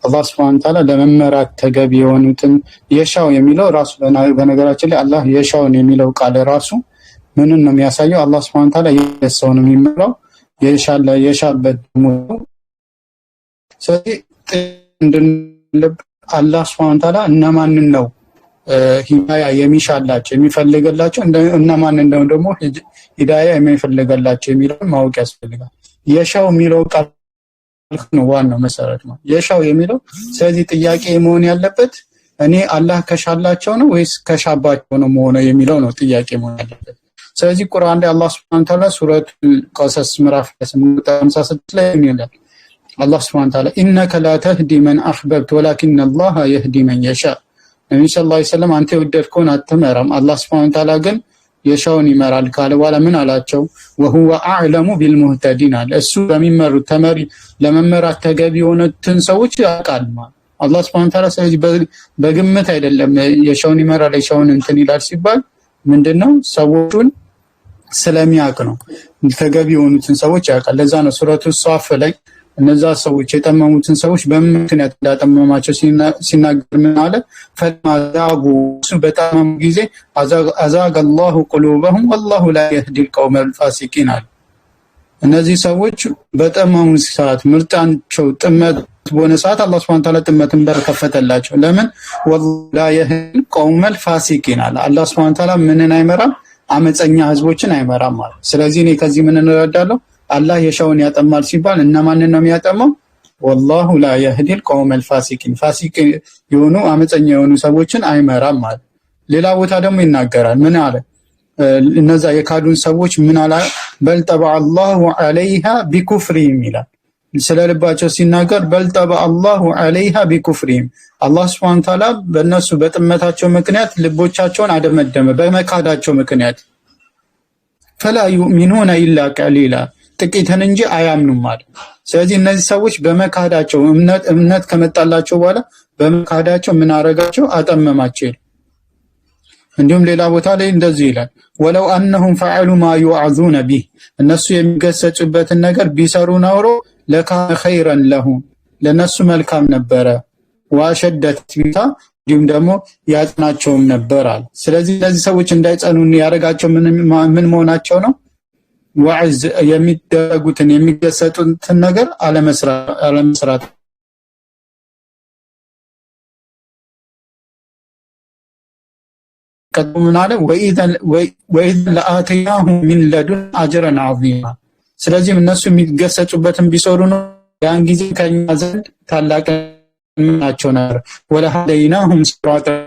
አላህ Subhanahu Wa Ta'ala ለመመራት ተገቢ የሆኑትን የሻው የሚለው ራሱ በነገራችን ላይ አላህ የሻውን የሚለው ቃል ራሱ ምን ነው የሚያሳየው? አላህ Subhanahu Wa Ta'ala የሰውን የሚመራው የሻበት ስለዚህ አላህ Subhanahu Ta'ala እነማንን ነው ሂዳያ የሚሻላቸው የሚፈልገላቸው እነማን እንደው ደግሞ ሂዳያ የሚፈልገላቸው የሚለውን ማወቅ ያስፈልጋል። የሻው የሚለው ቃል ነው ዋናው መሰረት ነው የሻው የሚለው። ስለዚህ ጥያቄ መሆን ያለበት እኔ አላህ ከሻላቸው ነው ወይስ ከሻባቸው ነው መሆኑ የሚለው ነው ጥያቄ መሆን ያለበት። ስለዚህ ቁርአን ላይ አላህ Subhanahu Ta'ala ሱረቱ ቀሰስ ምዕራፍ 56 ላይ ይላል አላህ Subhanahu Ta'ala ኢነከ ላ ተህዲ መን አህበብተ ወላኪነ አላህ የህዲ መን የሻ። ነብዩ ሰለላሁ ዐለይሂ ወሰለም አንተ የወደድከውን አትመራም አላህ Subhanahu Ta'ala ግን የሻውን ይመራል ካለ በኋላ ምን አላቸው? ወሁወ አዕለሙ ቢልሙህተዲን አለ። እሱ በሚመሩት ተመሪ ለመመራት ተገቢ የሆኑትን ሰዎች ያውቃል ማለት አላህ Subhanahu Ta'ala። ስለዚህ በግምት አይደለም የሻውን ይመራል የሻውን እንትን ይላል ሲባል ምንድነው ሰዎቹን ስለሚያውቅ ነው። ተገቢ የሆኑትን ሰዎች ያውቃል። ለዛ ነው ሱረቱ ሷፍ ላይ እነዛ ሰዎች የጠመሙትን ሰዎች በምክንያት እንዳጠመማቸው ሲናገር ምን አለ? ፈማዛጉ እሱ በጠመሙ ጊዜ አዛገ አላሁ ቁሉበሁም ወላሁ ላ የህዲ القوم الفاسقين አለ። እነዚህ ሰዎች በጠመሙ ሰዓት ምርጫቸው ጥመት በሆነ ሰዓት አላህ Subhanahu Ta'ala ጥመትን በር ከፈተላቸው። ለምን? ወላሁ ላ የህዲ القوم الفاسقين አለ። አላህ Subhanahu Ta'ala ምንን አይመራም? አመፀኛ ህዝቦችን አይመራም ማለት። ስለዚህ እኔ ከዚህ ምን እንረዳለሁ? አላህ የሻውን ያጠማል ሲባል እነማንን ነው የሚያጠማው? ወላሁ ላ የህዲ القوم الفاسقين ፋሲቅ የሆኑ አመፀኛ የሆኑ ሰዎችን አይመራም ማለት። ሌላ ቦታ ደግሞ ይናገራል ምን አለ? እነዛ የካዱን ሰዎች ምን አለ? በል ጠበዐ አላሁ ዐለይሃ ቢኩፍሪሂም ይላል። ስለ ልባቸው ሲናገር በል ጠበዐ አላሁ ዐለይሃ ቢኩፍሪሂም አላህ Subhanahu Ta'ala በእነሱ በጥመታቸው ምክንያት ልቦቻቸውን አደመደመ በመካዳቸው ምክንያት። ፈላ ዩእሚኑነ ኢላ ቀሊላ ጥቂትን እንጂ አያምኑም ማለት። ስለዚህ እነዚህ ሰዎች በመካዳቸው እምነት ከመጣላቸው በኋላ በመካዳቸው ምን አረጋቸው? አጠመማቸው። እንዲሁም ሌላ ቦታ ላይ እንደዚህ ይላል ወለው አነሁም ፈዐሉ ማ ዩዐዙነ ቢህ እነሱ የሚገሰጹበትን ነገር ቢሰሩ ኖሮ ለካነ ኸይረን ለሁም ለነሱ መልካም ነበረ። ወአሸደ ተስቢታ እንዲሁም ደግሞ ያጽናቸውም ነበር አለ። ስለዚህ እነዚህ ሰዎች እንዳይጸኑ ያረጋቸው ምን መሆናቸው ነው? ወዕዝ የሚደረጉትን የሚገሰጡትን ነገር አለመስራት። ቀጥሉና አለ ወኢዝ ለአተይናሁም ሚን ለዱን አጅረን ዐዚማ ስለዚህ እነሱ የሚገሰጹበትን ቢሰሩ ነው ያን ጊዜ ከኛ ዘንድ ታላቅ ምናቸው ነበር። ወለሀደይናሁም ሲራጠን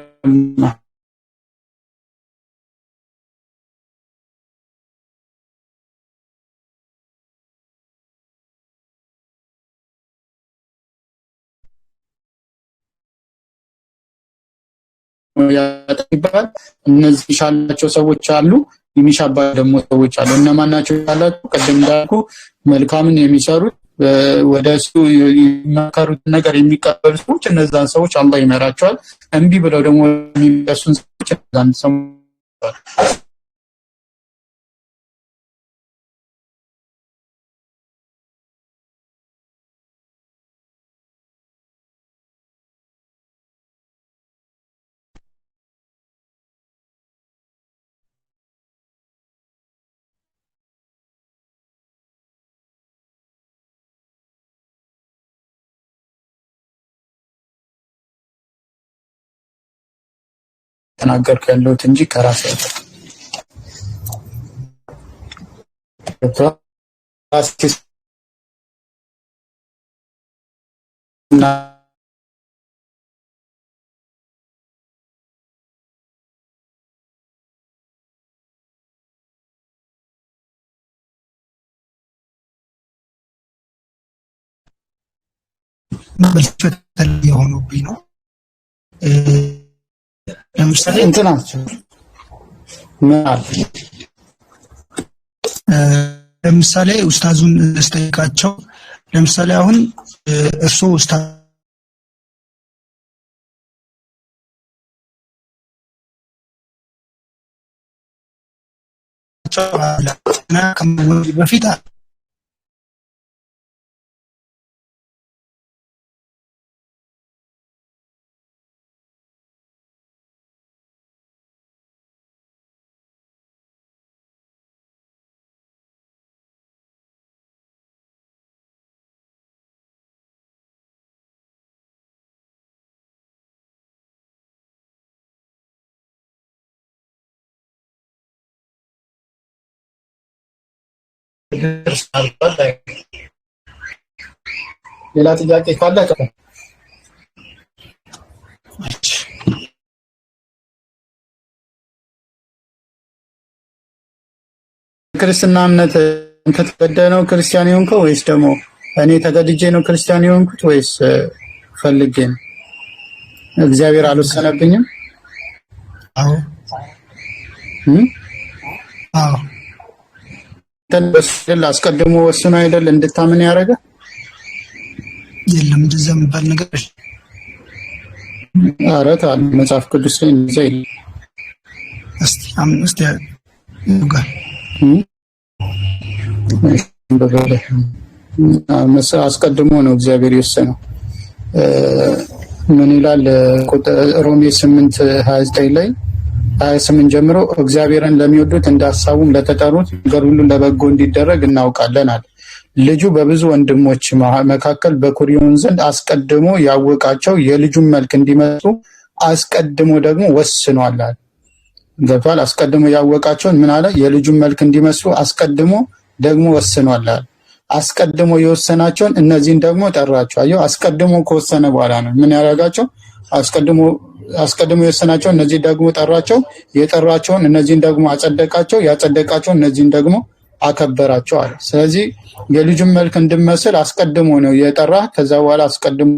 ያጠይባል። እነዚህ ሻላቸው ሰዎች አሉ፣ የሚሻባ ደግሞ ሰዎች አሉ። እነማን ናቸው ያላችሁ? ቀደም እንዳልኩ መልካምን የሚሰሩት ወደሱ የሚመከሩት ነገር የሚቀበሉ ሰዎች እነዛን ሰዎች አላህ ይመራቸዋል። እምቢ ብለው ደግሞ የሚመሱን ሰዎች እነዛን ሰዎች ተናገርኩ ያለሁት እንጂ ከራሴ የሆኑብኝ ነው። ለምሳሌ እንትናቸው ለምሳሌ ኡስታዙን ስጠይቃቸው ለምሳሌ አሁን እርሶ ኡስታዝ በፊት ሌላ ጥያቄ ካለ ክርስትና እምነት አንተ ተገደህ ነው ክርስቲያን የሆንከው ወይስ ደግሞ እኔ ተገድጄ ነው ክርስቲያን የሆንኩት ወይስ ፈልጌ ነው? እግዚአብሔር አልወሰነብኝም? አዎ አዎ ተንበስል አስቀድሞ ወስኖ አይደል እንድታምን ያደረገ? የለም እንደዛ የሚባል ነገር ኧረ ታዲያ መጽሐፍ ቅዱስ ላይ እንደዛ ይላል። እስቲ አምስት ጋር አስቀድሞ ነው እግዚአብሔር የወሰነው። ምን ይላል ሮሜ 8:29 ላይ 28 ጀምሮ እግዚአብሔርን ለሚወዱት እንደ ሐሳቡም ለተጠሩት ነገር ሁሉ ለበጎ እንዲደረግ እናውቃለን አለ። ልጁ በብዙ ወንድሞች መካከል በኩር ይሆን ዘንድ አስቀድሞ ያወቃቸው የልጁን መልክ እንዲመስሉ አስቀድሞ ደግሞ ወስኗል አለ። ገብቷል? አስቀድሞ ያወቃቸውን ምን አለ? የልጁን መልክ እንዲመስሉ አስቀድሞ ደግሞ ወስኗል አለ። አስቀድሞ የወሰናቸውን እነዚህን ደግሞ ጠራቸው። አየው፣ አስቀድሞ ከወሰነ በኋላ ነው ምን ያደርጋቸው? አስቀድሞ የወሰናቸው እነዚህ ደግሞ ጠራቸው። የጠራቸውን እነዚህን ደግሞ አጸደቃቸው። ያጸደቃቸው እነዚህን ደግሞ አከበራቸው አለ። ስለዚህ የልጁን መልክ እንድመስል አስቀድሞ ነው የጠራ። ከዛ በኋላ አስቀድሞ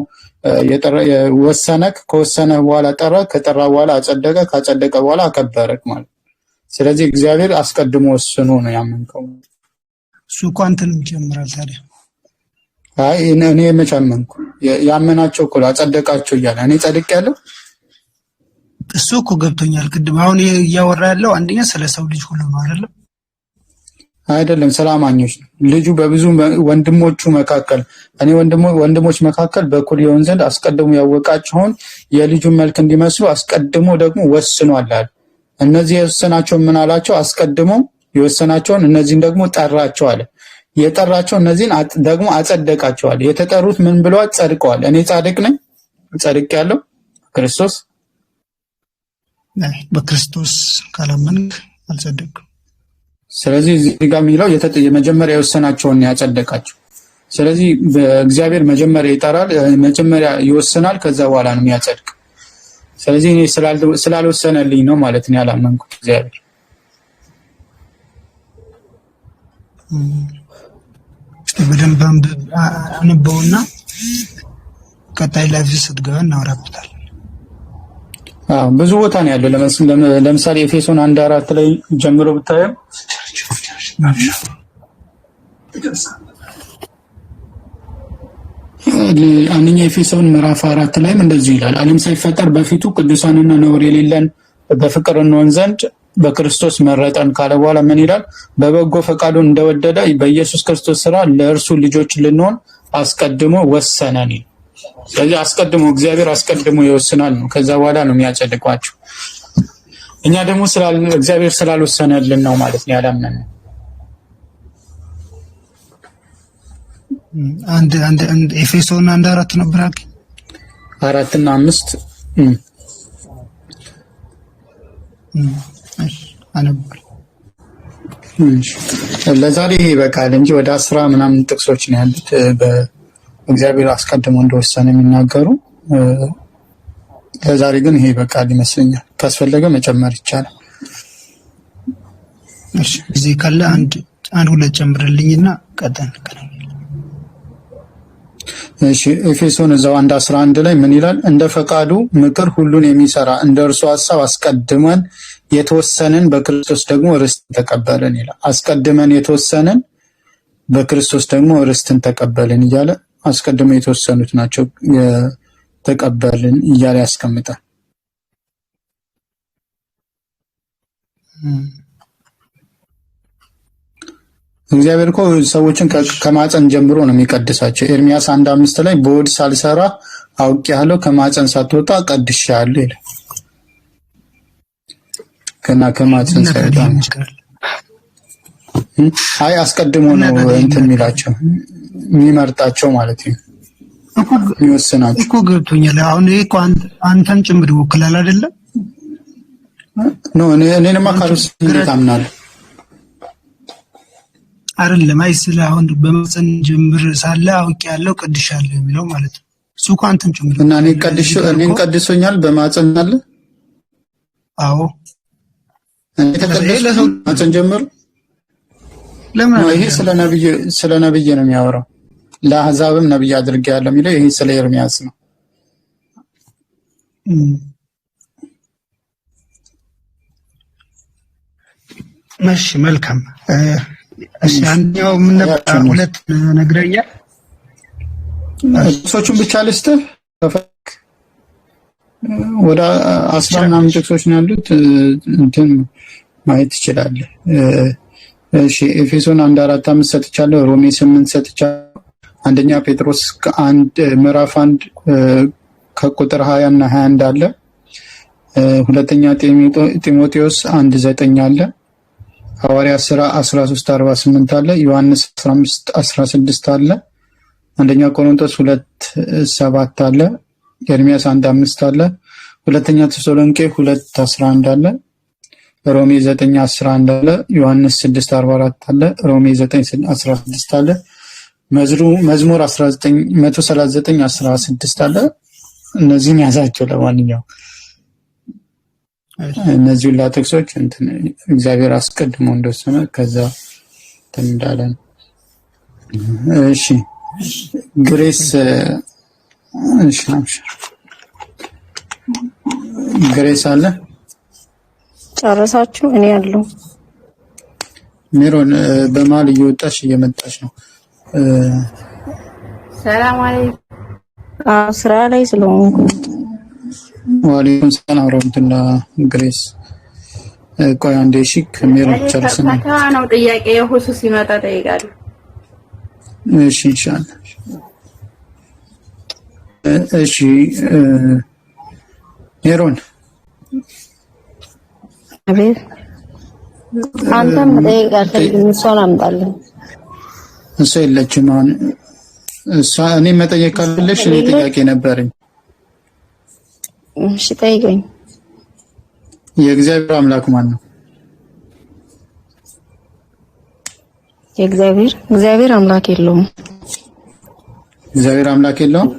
ወሰነክ። ከወሰነ በኋላ ጠራ። ከጠራ በኋላ አጸደቀ። ካጸደቀ በኋላ አከበረክ ማለት። ስለዚህ እግዚአብሔር አስቀድሞ ወስኖ ነው ያመንከው። እሱ እኮ አንተንም ይጨምራል ታዲያ። አይ እኔ መቻመንኩ ያመናቸው እኮ አጸደቃቸው እያለ እኔ ጸድቅ ያለው እሱ እኮ ገብቶኛል። ቅድም አሁን እያወራ ያለው አንደኛ ስለ ሰው ልጅ ሁሉ ነው አይደለም? አይደለም፣ ስለ አማኞች ነው። ልጁ በብዙ ወንድሞቹ መካከል እኔ ወንድሞች መካከል በኩል ይሆን ዘንድ አስቀድሞ ያወቃቸውን የልጁን መልክ እንዲመስሉ አስቀድሞ ደግሞ ወስኗል አለ። እነዚህ የወሰናቸውን ምን አላቸው? አስቀድሞ የወሰናቸውን እነዚህን ደግሞ ጠራቸው አለ። የጠራቸው እነዚህን ደግሞ አጸደቃቸው አለ። የተጠሩት ምን ብለዋል? ጸድቀዋል። እኔ ጻድቅ ነኝ፣ ጸድቅ ያለው ክርስቶስ። በክርስቶስ ካላመንክ አልጸደቅም። ስለዚህ እዚህ ጋር የሚለው የመጀመሪያ የወሰናቸውን ያጸደቃቸው። ስለዚህ በእግዚአብሔር መጀመሪያ ይጠራል፣ መጀመሪያ ይወስናል፣ ከዛ በኋላ ነው የሚያጸድቅ። ስለዚህ እኔ ስላልወሰነልኝ ነው ማለት ነው ያላመንኩት እግዚአብሔር። በደንብ አንበውና ቀጣይ ላይቭ ስትገባ እናወራበታለን። ብዙ ቦታ ነው ያለው። ለምሳሌ ኤፌሶን 1:4 ላይ ጀምሮ ብታየው አንደኛ ኤፌሶን ምዕራፍ 4 ላይም እንደዚህ ይላል። ዓለም ሳይፈጠር በፊቱ ቅዱሳንና ነውር የሌለን በፍቅር እንሆን ዘንድ በክርስቶስ መረጠን ካለ በኋላ ምን ይላል? በበጎ ፈቃዱን እንደወደደ በኢየሱስ ክርስቶስ ስራ ለእርሱ ልጆች ልንሆን አስቀድሞ ወሰነን። ስለዚህ አስቀድሞ እግዚአብሔር አስቀድሞ ይወስናል ነው። ከዛ በኋላ ነው የሚያጸድቋቸው። እኛ ደግሞ እግዚአብሔር ስላልወሰነልን ነው ማለት ነው ያላመነው። አንድ ኤፌሶን 1:4 ነበር አልክ? 4 እና 5 አነበር። ለዛሬ ይበቃል እንጂ ወደ 10 ምናምን ጥቅሶች ነው ያሉት በእግዚአብሔር አስቀድሞ እንደወሰነ የሚናገሩ። ለዛሬ ግን ይሄ ይበቃል ይመስለኛል። ካስፈለገ መጨመር ይቻላል። እሺ፣ እዚህ ካለ አንድ ሁለት ጨምርልኝና ቀጠን እንገናኛለን። እሺ፣ ኤፌሶን እዛው 1:11 ላይ ምን ይላል? እንደ ፈቃዱ ምክር ሁሉን የሚሰራ እንደ እርሱ ሐሳብ አስቀድመን የተወሰንን በክርስቶስ ደግሞ ርስትን ተቀበልን ይላል። አስቀድመን የተወሰንን በክርስቶስ ደግሞ ርስትን ተቀበልን እያለ አስቀድመው የተወሰኑት ናቸው ተቀበልን እያለ ያስቀምጣል። እግዚአብሔር እኮ ሰዎችን ከማፀን ጀምሮ ነው የሚቀድሳቸው። ኤርሚያስ 1:5 ላይ በሆድ ሳልሰራ አውቄሃለሁ ከማፀን ሳትወጣ ቀድሼሃለሁ ይላል። ከማፀን ሳይወጣ አይ አስቀድሞ ነው እንትን የሚላቸው የሚመርጣቸው ማለት ነው የሚወስናቸው እኮ ገብቶኛል። አሁን ይሄ እኮ አንተን ጭምር ይወክላል አይደለም? እኔንማ ካልወሰነ እንዴት አምናለሁ? አይደለም። አይ ስለ አሁን በመጽን ጀምር ሳለ አውቄ ያለው ቀድሻለሁ የሚለው ማለት ነው። እሱ እኮ አንተም ጭምር እና እኔን ቀድሶኛል በማጽን አለ። አዎ እኔ ተቀደስኩ ማጽን ጀምር። ለምን ይሄ ስለ ነብይ ነው የሚያወራው። ለአሕዛብም ነብይ አድርጌያለሁ የሚለው ይሄ ስለ ኤርሚያስ ነው። እሺ መልካም። እሺ አንደኛው ምን ነበር? ሁለት ነግረኛል። ጥቅሶቹን ብቻ ልስጥህ ከፈለክ ወደ 10 ምናምን ጥቅሶች ነው ያሉት እንትን ማየት ትችላለህ። እሺ ኤፌሶን 1:4-5 ሰጥቻለሁ። ሮሜ 8 ሰጥቻለሁ። አንደኛ ጴጥሮስ ምዕራፍ 1 ከቁጥር 20 እና 21 አለ። ሁለተኛ ጢሞቴዎስ 1:9 አለ። ሐዋርያት ሥራ 13:48 አለ። ዮሐንስ 15:16 አለ። አንደኛ ቆሮንቶስ 2:7 አለ። ኤርሚያስ 1:5 አለ። ሁለተኛ ተሰሎንቄ 2:11 አለ። ሮሜ 9:11 አለ። ዮሐንስ 6:44 አለ። ሮሜ 9:16 አለ። መዝሙር 139:16 አለ። እነዚህን ያዛቸው። ለማንኛውም እነዚህ ሁላ ጥቅሶች እግዚአብሔር አስቀድሞ እንደወሰነ ከዛ እንዳለ ነው። እሺ ግሬስ ግሬስ አለ። ጨረሳችሁ? እኔ ያለው ሜሮን በመሀል እየወጣሽ እየመጣሽ ነው። ሰላም አለይኩም። ስራ ላይ ስለሆንኩ ወአለይኩም ሰላም ወራህመቱላህ። ግሬስ ቆይ አንዴ እሺ፣ ከሜሮን ጨርሰን ነው ጥያቄ የሁሱ ሲመጣ ጠይቃለሁ። እሺ ኢንሻአላህ። እሺ ሜሮን አቤት። አንተም ጠይቃለህ፣ እሷን አምጣልኝ። እሷ የለችም አሁን። እሷ እኔ መጠየቅ ካለሽ እኔ ጥያቄ ነበረኝ። እሺ ጠይቀኝ። የእግዚአብሔር አምላክ ማን ነው? እግዚአብሔር አምላክ የለውም። እግዚአብሔር አምላክ የለውም?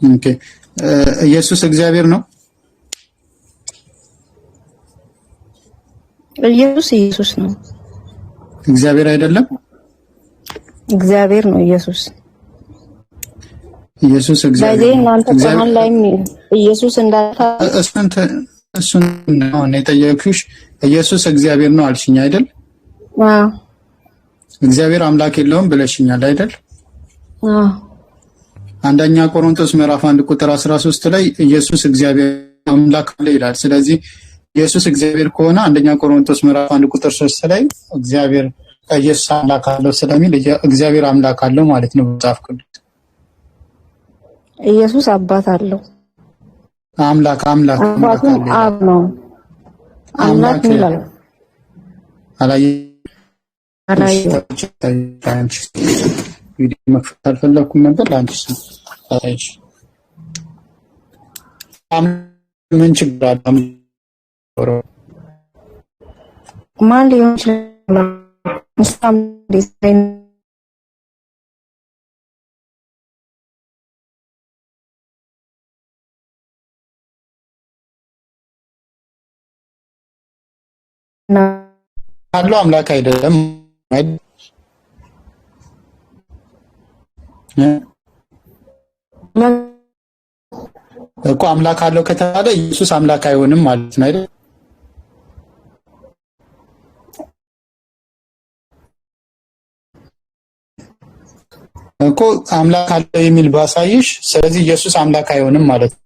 ኦኬ። ኢየሱስ እግዚአብሔር ነው? ኢየሱስ ነው። እግዚአብሔር አይደለም? እግዚአብሔር ነው ኢየሱስ። ኢየሱስ እግዚአብሔር ነው። እናንተ ካህን ላይ ኢየሱስ እንዳታ እሱን ነው የጠየኩሽ። ኢየሱስ እግዚአብሔር ነው አልሽኝ አይደል? አዎ። እግዚአብሔር አምላክ የለውም ብለሽኛል አይደል? አዎ። አንደኛ ቆሮንቶስ ምዕራፍ 1 ቁጥር 13 ላይ ኢየሱስ እግዚአብሔር አምላክ ነው ይላል። ስለዚህ ኢየሱስ እግዚአብሔር ከሆነ አንደኛ ቆሮንቶስ ምዕራፍ 1 ቁጥር 3 ላይ እግዚአብሔር ኢየሱስ አምላክ አለው ስለሚል እግዚአብሔር አምላክ አለው ማለት ነው መጽሐፍ ቅዱስ። ኢየሱስ አባት አለው። አምላክ አባቱም አብ ነው። አምላክ ይላል። አላይ ቪዲዮ መክፈት አልፈለኩም ነበር ለአንቺ አይሽ ምን ችግር አለ? ማን ሊሆን ይችላል? ሙስሊም ዲዛይን አለው አምላክ አይደለም እኮ አምላክ አለው ከተባለ ኢየሱስ አምላክ አይሆንም ማለት ነው አይደል? እኮ አምላክ አለው የሚል ባሳይሽ፣ ስለዚህ ኢየሱስ አምላክ አይሆንም ማለት ነው።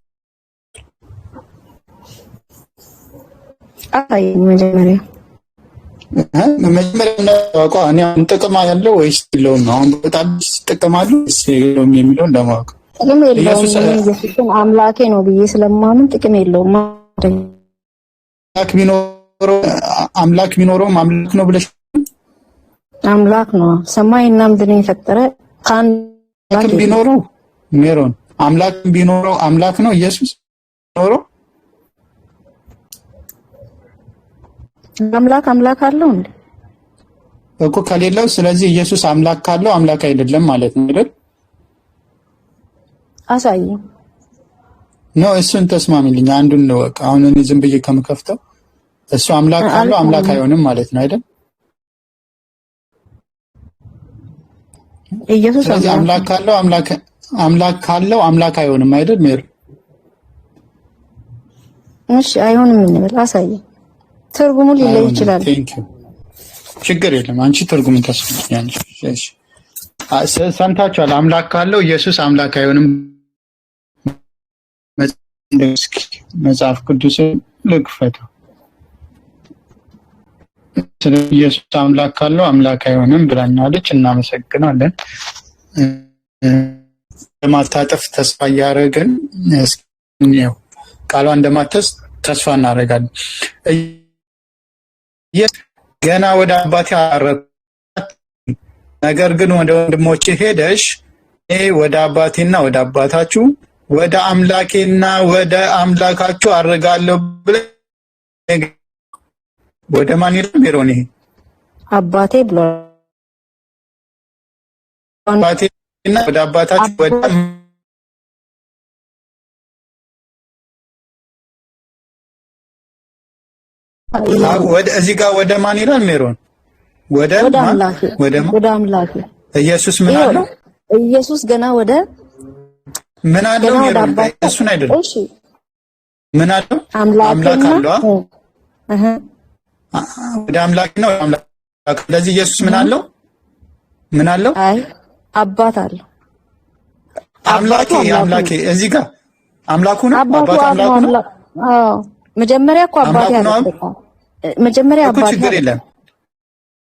አይ መጀመሪያ ነው እኔ ጥቅም ያለው ወይስ የለውም ነው? አሁን በጣም ጥቅም አለው ወይስ የለውም የሚለውን ለማወቅ ጥቅም የለውም። ኢየሱስን አምላኬ ነው ብዬ ስለማምን ጥቅም የለውም። አምላክ ቢኖረውም አምላክ ነው ብለሽ አምላክ ነው። ሰማይና ምድርን የፈጠረ አምላክ ቢኖረው ሜሮን አምላክ ቢኖረው አምላክ ነው ኢየሱስ ቢኖረው አምላክ አለው እንዴ? እኮ ከሌለው ስለዚህ ኢየሱስ አምላክ ካለው አምላክ አይደለም ማለት ነው አይደል? አሳይ ነው እሱን ተስማሚልኝ። አንዱን ነው በቃ አሁን እኔ ዝም ብዬ ከምከፍተው እሱ አምላክ ካለው አምላክ አይሆንም ማለት ነው አይደል? ኢየሱስ አምላክ ካለው አምላክ አይሆንም አይደል? ሜር እሺ አይሆንም እንበል። አሳይ ትርጉሙ ሊለይ ይችላል። ችግር የለም። አንቺ ትርጉሙን ታስፈልጊያለሽ። እሺ ሰምታችኋል። አምላክ ካለው ኢየሱስ አምላክ አይሆንም። መጽሐፍ ቅዱስ ልክፈተው። ስለዚህ ኢየሱስ አምላክ ካለው አምላክ አይሆንም ብላኛለች። እናመሰግናለን። ለማታጠፍ ተስፋ እያደረግን እስኪው ቃሏ እንደማተስ ተስፋ እናደርጋለን። ገና ወደ አባቴ አረፍኩ፣ ነገር ግን ወደ ወንድሞቼ ሄደሽ እኔ ወደ አባቴና ወደ አባታችሁ ወደ አምላኬና ወደ አምላካችሁ አርጋለሁ ብለህ ወደ ማን ይላል? ሜሮን ይሄ አባቴ ብሎ አባቴና ወደ አባታችሁ ወደ እዚህ ጋር ወደ ማን ይላል? ሜሮን ወደ አምላኬ ወደ አምላኬ ኢየሱስ ምን አለው? ኢየሱስ ገና ወደ ምን አለው? ሜሮን እሱን አይደለም። እሺ ምን አለው? አምላክ አለው። ወደ አምላክና ወደ አምላክ። ስለዚህ ኢየሱስ ምን አለው? ምን አለው? አይ አባት አለው። አምላኬ እዚህ ጋር አምላኩ ነው። አባቱ አምላኩ ነው። አዎ መጀመሪያ እኮ አባቴ አለው። መጀመሪያ አባቴ ችግር የለም።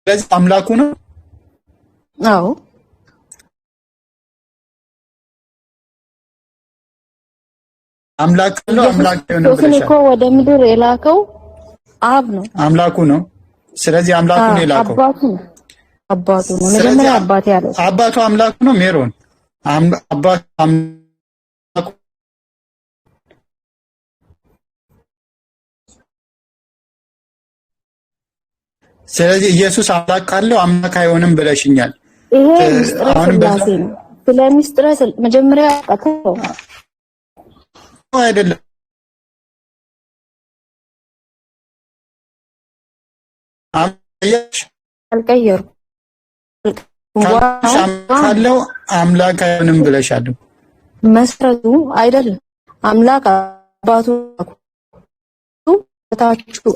ስለዚህ አምላኩ ነው። አዎ አምላክ ነው። አምላክ ነው ብለሻል እኮ ወደ ምድር የላከው አብ ነው። አምላኩ ነው። ስለዚህ አምላኩ ነው የላከው። አባቱ ነው። መጀመሪያ አባቴ አለው። አባቱ አምላኩ ነው። ሜሮን አባቱ አምላኩ ስለዚህ ኢየሱስ አምላክ ካለው አምላክ አይሆንም ብለሽኛል። ይሄ ምስጢረ ሥላሴ ነው። ስለ ምስጢረ መጀመሪያ አቀተው አይደለም አልቀየርኩም። ካለው አምላክ አይሆንም ብለሻል። መሰረቱ አይደለም አምላክ አባቱ ታችሁ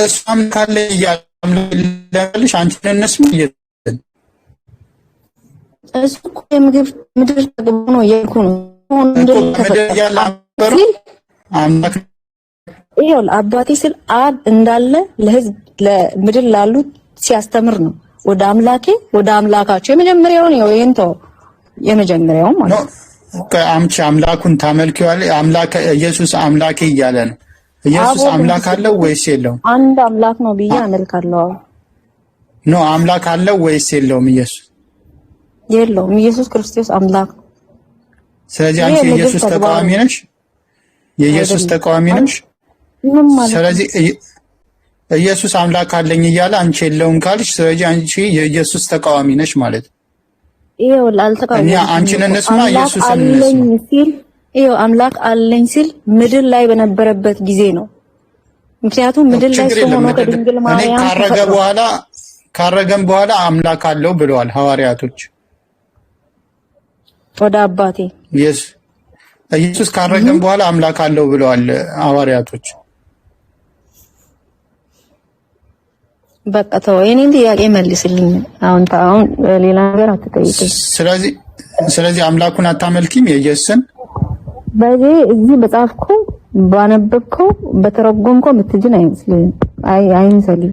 እሷም ካለ ያለልሽ አንቺን እንስማ እሱ እኮ የምግብ ምድር ተገቡ ነው ያልኩ ነው። አምላክ ይኸውልህ አባቴ ስል አብ እንዳለ ለህዝብ ለምድር ላሉት ሲያስተምር ነው። ወደ አምላኬ ወደ አምላካቸው የመጀመሪያውን ነው ይሄንተው የመጀመሪያው ማለት ነው። አምጪ አምላኩን ታመልኪዋለሽ። አምላክ ኢየሱስ አምላኬ እያለ ነው። ኢየሱስ አምላክ አለው ወይስ የለውም? አንድ አምላክ ነው ብዬ አመልካለሁ። ኖ አምላክ አለው ወይስ የለውም? ኢየሱስ የለውም። ኢየሱስ ክርስቶስ አምላክ። ስለዚህ አንቺ የኢየሱስ ተቃዋሚ ነሽ? የኢየሱስ ተቃዋሚ ነሽ? ስለዚህ ኢየሱስ አምላክ አለኝ እያለ አንቺ የለውም ካልሽ፣ ስለዚህ አንቺ የኢየሱስ ተቃዋሚ ነሽ ማለት ነው። ይሄው ላልተቃዋሚ አንቺን እንስማ፣ ኢየሱስ እንስማ ሲል ይሄው አምላክ አለኝ ሲል ምድር ላይ በነበረበት ጊዜ ነው። ምክንያቱም ምድር ላይ ሆኖ ከድንግል ማርያም ካረገም በኋላ አምላክ አለው ብለዋል ሐዋርያቶች። ወደ አባቴ ኢየሱስ ካረገም በኋላ አምላክ አለው ብለዋል ሐዋርያቶች። በቃ ተው፣ የኔን ጥያቄ መልስልኝ። አሁን ሌላ ነገር አትጠይቅኝ። ስለዚህ አምላኩን አታመልኪም የኢየሱስን? በዚህ እዚህ በጻፍከው ባነበብከው በተረጎምከው የምትጅን አይመስልኝም።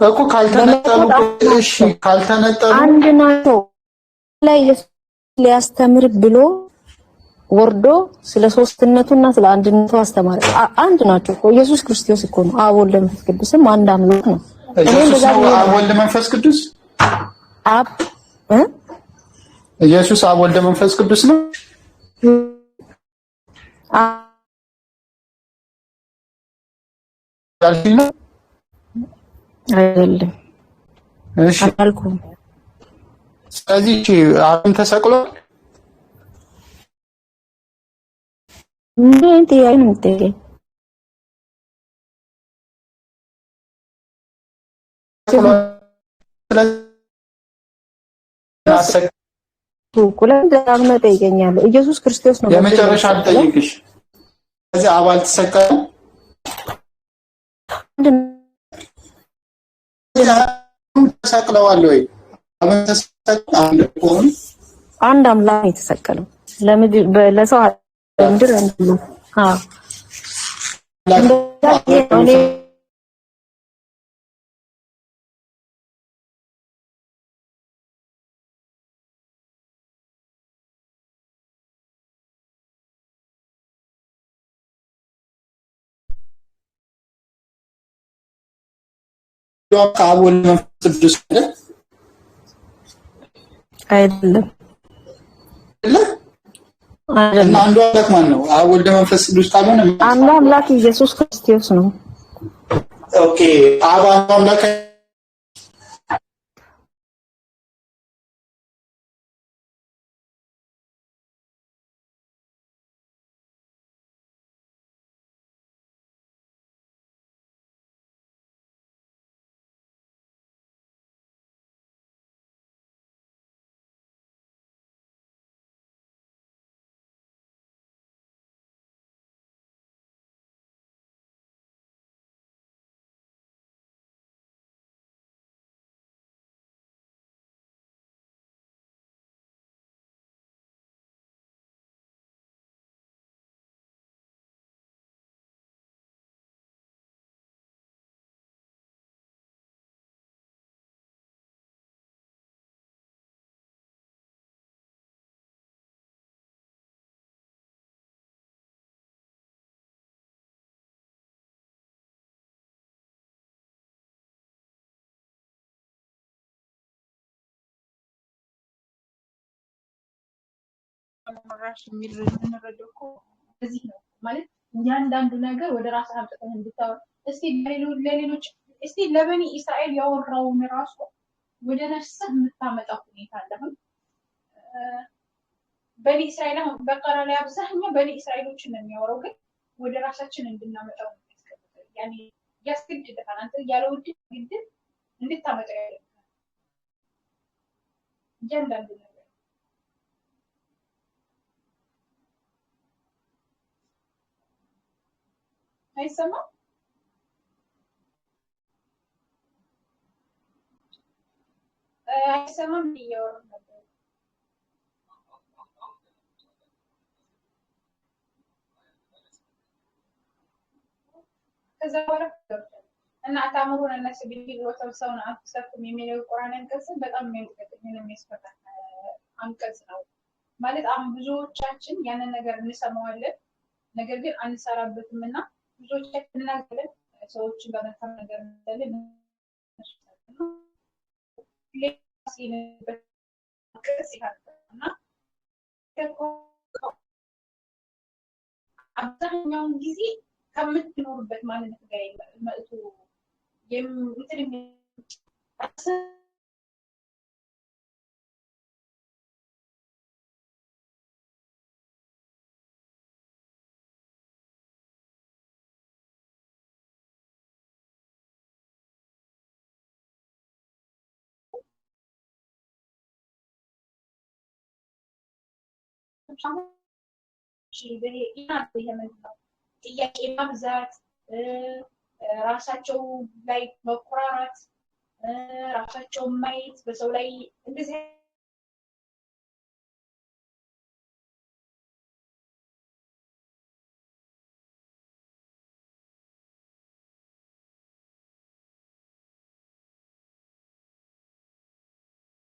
እኮ ካልተነጠሉ እሺ ካልተነጠሉ አንድ ናቸው ላይ ሊያስተምር ብሎ ወርዶ ስለ ሶስትነቱና ስለ አንድነቱ አስተማረ። አንድ ናቸው እኮ ኢየሱስ ክርስቶስ እኮ ነው። አብ ወልድ መንፈስ ቅዱስም አንድ አምላክ ነው። ኢየሱስ ነው አብ ወልድ መንፈስ ቅዱስ አብ ኢየሱስ አብ ወልድ መንፈስ ቅዱስ ነው። አይደለም። እሺ አልኩም። ስለዚህ አብን ተሰቅሎ ምን ጥያቄ ኩለን ዳግመ ጠይቀኛለሁ። ኢየሱስ ክርስቶስ ነው የመጨረሻ አልጠይቅሽ። ስለዚህ አብ አልተሰቀለም። ተሰቅለዋል ወይ? አብን ተሰቅለ አንድ አምላክ የተሰቀለው ለሰው ምድር አንዱ አብ ወልድ መንፈስ ቅዱስ አይደለም። እና አንዱ አምላክ ማን ነው? አብ ወልድ መንፈስ ቅዱስ ካልሆነ አንዱ አምላክ ኢየሱስ ክርስቶስ ነው። ኦኬ አብ አምላክ ራስ የምንረዳው እኮ እዚህ ነው ማለት እያንዳንዱ ነገር ወደ ራስ አምጥተን እንድታወራ እስቲ ለሌሎች እስቲ ለበኒ እስራኤል ያወራውን ራሱ ወደ ነፍስህ የምታመጣው ሁኔታ አለምን በኒ እስራኤል በቀራ ላይ አብዛኛው በኒ እስራኤሎችን ነው የሚያወራው ግን ወደ ራሳችን እንድናመጣው ያኔ ያስገድዳል አንተ ያለው ግድ እንድታመጣው ያለ እያንዳንዱ ነገር አይሰማም አይሰማም እያወራሁ ነበር ከዛ በኋላ እና አታምሩን እነሱ ቢል ወሰብሰውን አትሰፍም የሚለው ቁርአን አንቀጽ በጣም የሚያስፈታ አንቀጽ ነው ማለት አሁን ብዙዎቻችን ያንን ነገር እንሰማዋለን ነገር ግን አንሰራበትምና ብዙዎቻችን እናገለን ሰዎችን በመታም ነገር እንደለን አብዛኛውን ጊዜ ከምትኖርበት ማንነት ጋር መጥቶ እንትን ጥያቄ ማብዛት ራሳቸው ላይ መኩራራት ራሳቸው ማየት በሰው ላይ እንደዚህ